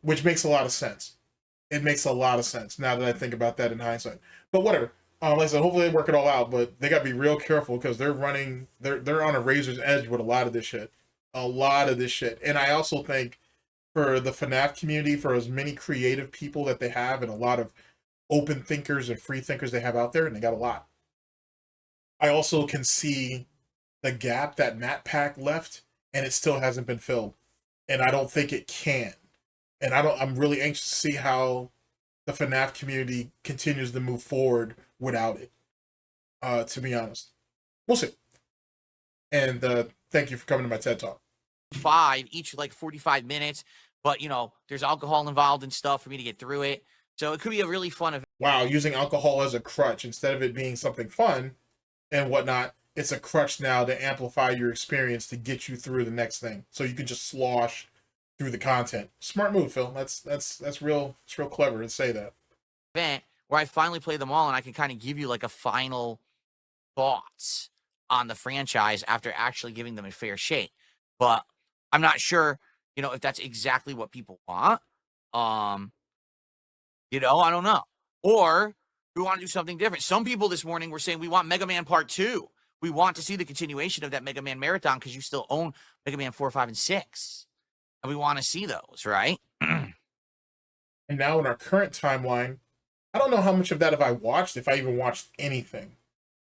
which makes a lot of sense. It makes a lot of sense now that I think about that in hindsight. But whatever. Like I said, hopefully they work it all out, but they got to be real careful because they're on a razor's edge with a lot of this shit. A lot of this shit. And I also think for the FNAF community, for as many creative people that they have and a lot of open thinkers and free thinkers they have out there, and they got a lot. I also can see the gap that Matt Pack left, and it still hasn't been filled. And I don't think it can. And I'm really anxious to see how the FNAF community continues to move forward without it. To be honest. We'll see. And thank you for coming to my TED Talk. 5, each like 45 minutes, but you know, there's alcohol involved and stuff for me to get through it. So it could be a really fun event. Wow, using alcohol as a crutch instead of it being something fun and whatnot, it's a crutch now to amplify your experience to get you through the next thing. So you can just slosh through the content. Smart move, Phil. That's real. It's real clever to say that. Event where I finally play them all and I can kind of give you like a final thoughts on the franchise after actually giving them a fair shake. But I'm not sure, you know, if that's exactly what people want. You know, I don't know. Or we want to do something different. Some people this morning were saying we want Mega Man Part 2. We want to see the continuation of that Mega Man marathon because you still own Mega Man 4, 5, and 6. And we want to see those, right? And now in our current timeline, I don't know how much of that have I watched, if I even watched anything,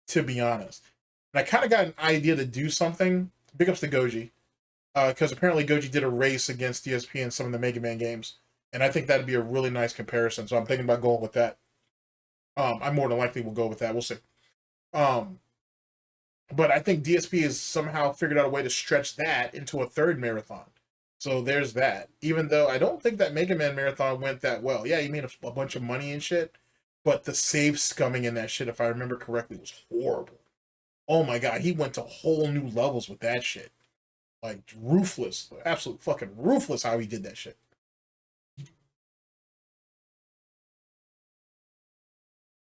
to be honest. And I kind of got an idea to do something. Big ups to Goji. Because apparently Goji did a race against DSP in some of the Mega Man games. And I think that'd be a really nice comparison. So I'm thinking about going with that. I more than likely will go with that. We'll see. But I think DSP has somehow figured out a way to stretch that into a third marathon. So there's that. Even though I don't think that Mega Man marathon went that well. Yeah, he made a bunch of money and shit. But the save scumming in that shit, if I remember correctly, was horrible. Oh my god, he went to whole new levels with that shit. Like, ruthless. Absolute fucking ruthless how he did that shit.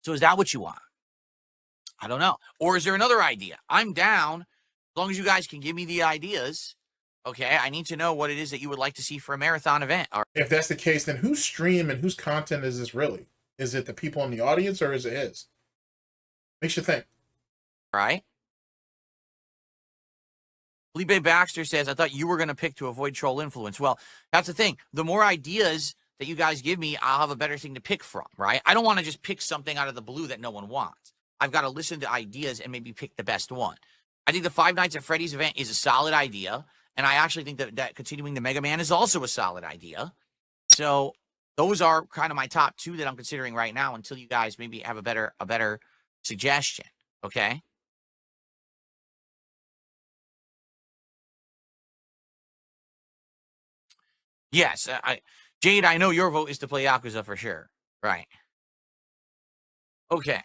So is that what you want? I don't know. Or is there another idea? I'm down. As long as you guys can give me the ideas. Okay, I need to know what it is that you would like to see for a marathon event. If that's the case, then whose stream and whose content is this really? Is it the people in the audience or is it his? Makes you think. All right. Felipe Baxter says, I thought you were going to pick to avoid troll influence. Well, that's the thing. The more ideas that you guys give me, I'll have a better thing to pick from, right? I don't want to just pick something out of the blue that no one wants. I've got to listen to ideas and maybe pick the best one. I think the Five Nights at Freddy's event is a solid idea. And I actually think that continuing the Mega Man is also a solid idea. So those are kind of my top 2 that I'm considering right now until you guys maybe have a better suggestion. Okay. Yes, Jade, I know your vote is to play Yakuza for sure. Right. Okay.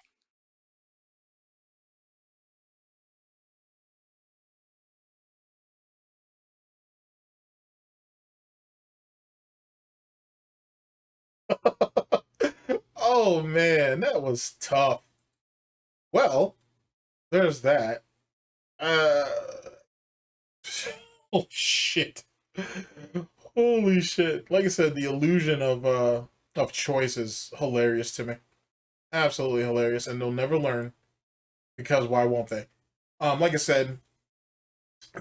Oh man, that was tough. Well, there's that. Oh shit. Holy shit. Like I said, the illusion of choice is hilarious to me. Absolutely hilarious, and they'll never learn. Because why won't they? Like I said,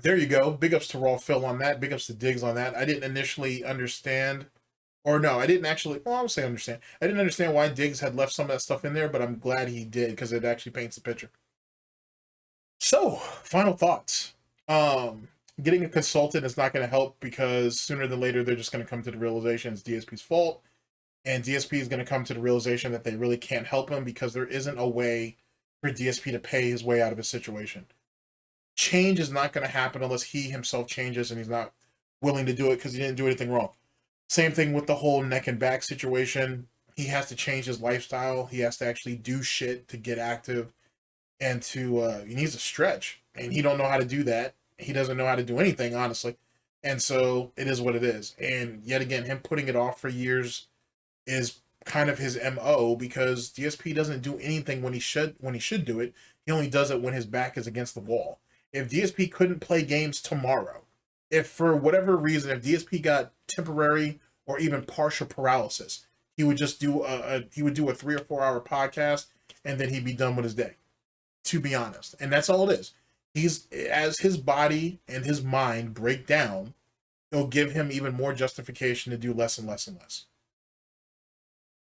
there you go. Big ups to Raw Phil on that. Big ups to Diggs on that. I didn't initially understand, or no, I didn't actually. Well, I would say understand. I didn't understand why Diggs had left some of that stuff in there, but I'm glad he did because it actually paints the picture. So, final thoughts. getting a consultant is not going to help, because sooner than later they're just going to come to the realization it's DSP's fault, and DSP is going to come to the realization that they really can't help him because there isn't a way for DSP to pay his way out of his situation. Change is not going to happen unless he himself changes, and he's not willing to do it because he didn't do anything wrong. Same thing with the whole neck and back situation. He has to change his lifestyle. He has to actually do shit to get active, and he needs to stretch, and he don't know how to do that. He doesn't know how to do anything, honestly. And so it is what it is. And yet again, him putting it off for years is kind of his MO, because DSP doesn't do anything when he should do it. He only does it when his back is against the wall. If DSP couldn't play games tomorrow, if for whatever reason, if DSP got temporary or even partial paralysis, he would just do a 3 or 4 hour podcast, and then he'd be done with his day, to be honest. And that's all it is. As his body and his mind break down, it'll give him even more justification to do less and less and less.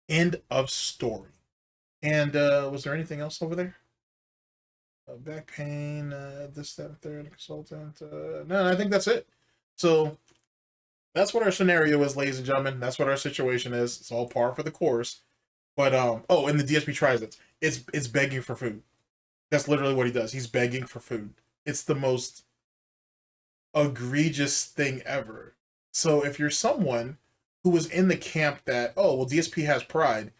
End of story. And was there anything else over there? Back pain, this, that, third, consultant. No, I think that's it. So that's what our scenario is, ladies and gentlemen. That's what our situation is. It's all par for the course. But oh, and the DSP tries it. It's begging for food. That's literally what he does. He's begging for food. It's the most egregious thing ever. So if you're someone who was in the camp that, oh, well, DSP has pride,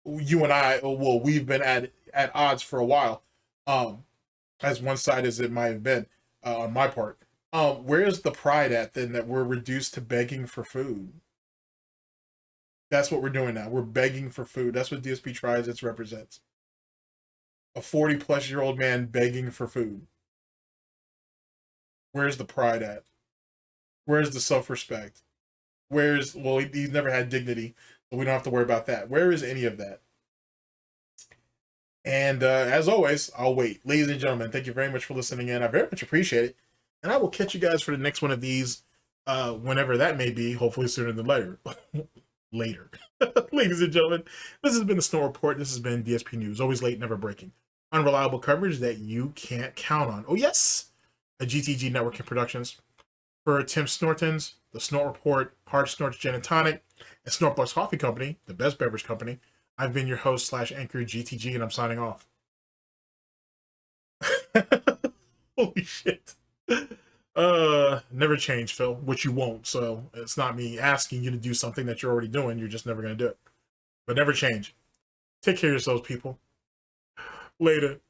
you and I, well, we've been at odds for a while, as one-sided as it might have been on my part. Where's the pride at then, that we're reduced to begging for food? That's what we're doing now. We're begging for food. That's what DSP tries it represents. A 40-plus-year-old man begging for food. Where's the pride at? Where's the self-respect? Well, he's never had dignity, so we don't have to worry about that. Where is any of that? And as always, I'll wait. Ladies and gentlemen, thank you very much for listening in. I very much appreciate it. And I will catch you guys for the next one of these, whenever that may be, hopefully sooner than later. Later. Ladies and gentlemen, this has been the Snort Report. This has been DSP News. Always late, never breaking. Unreliable coverage that you can't count on. Oh, yes! A GTG Networking Productions. For Tim Snortons, the Snort Report, Hard Snorts Gin and Tonic, and SnortBucks Coffee Company, the best beverage company, I've been your host / anchor GTG, and I'm signing off. Holy shit. Never change, Phil, which you won't. So it's not me asking you to do something that you're already doing. You're just never going to do it. But never change. Take care of yourselves, people. Later.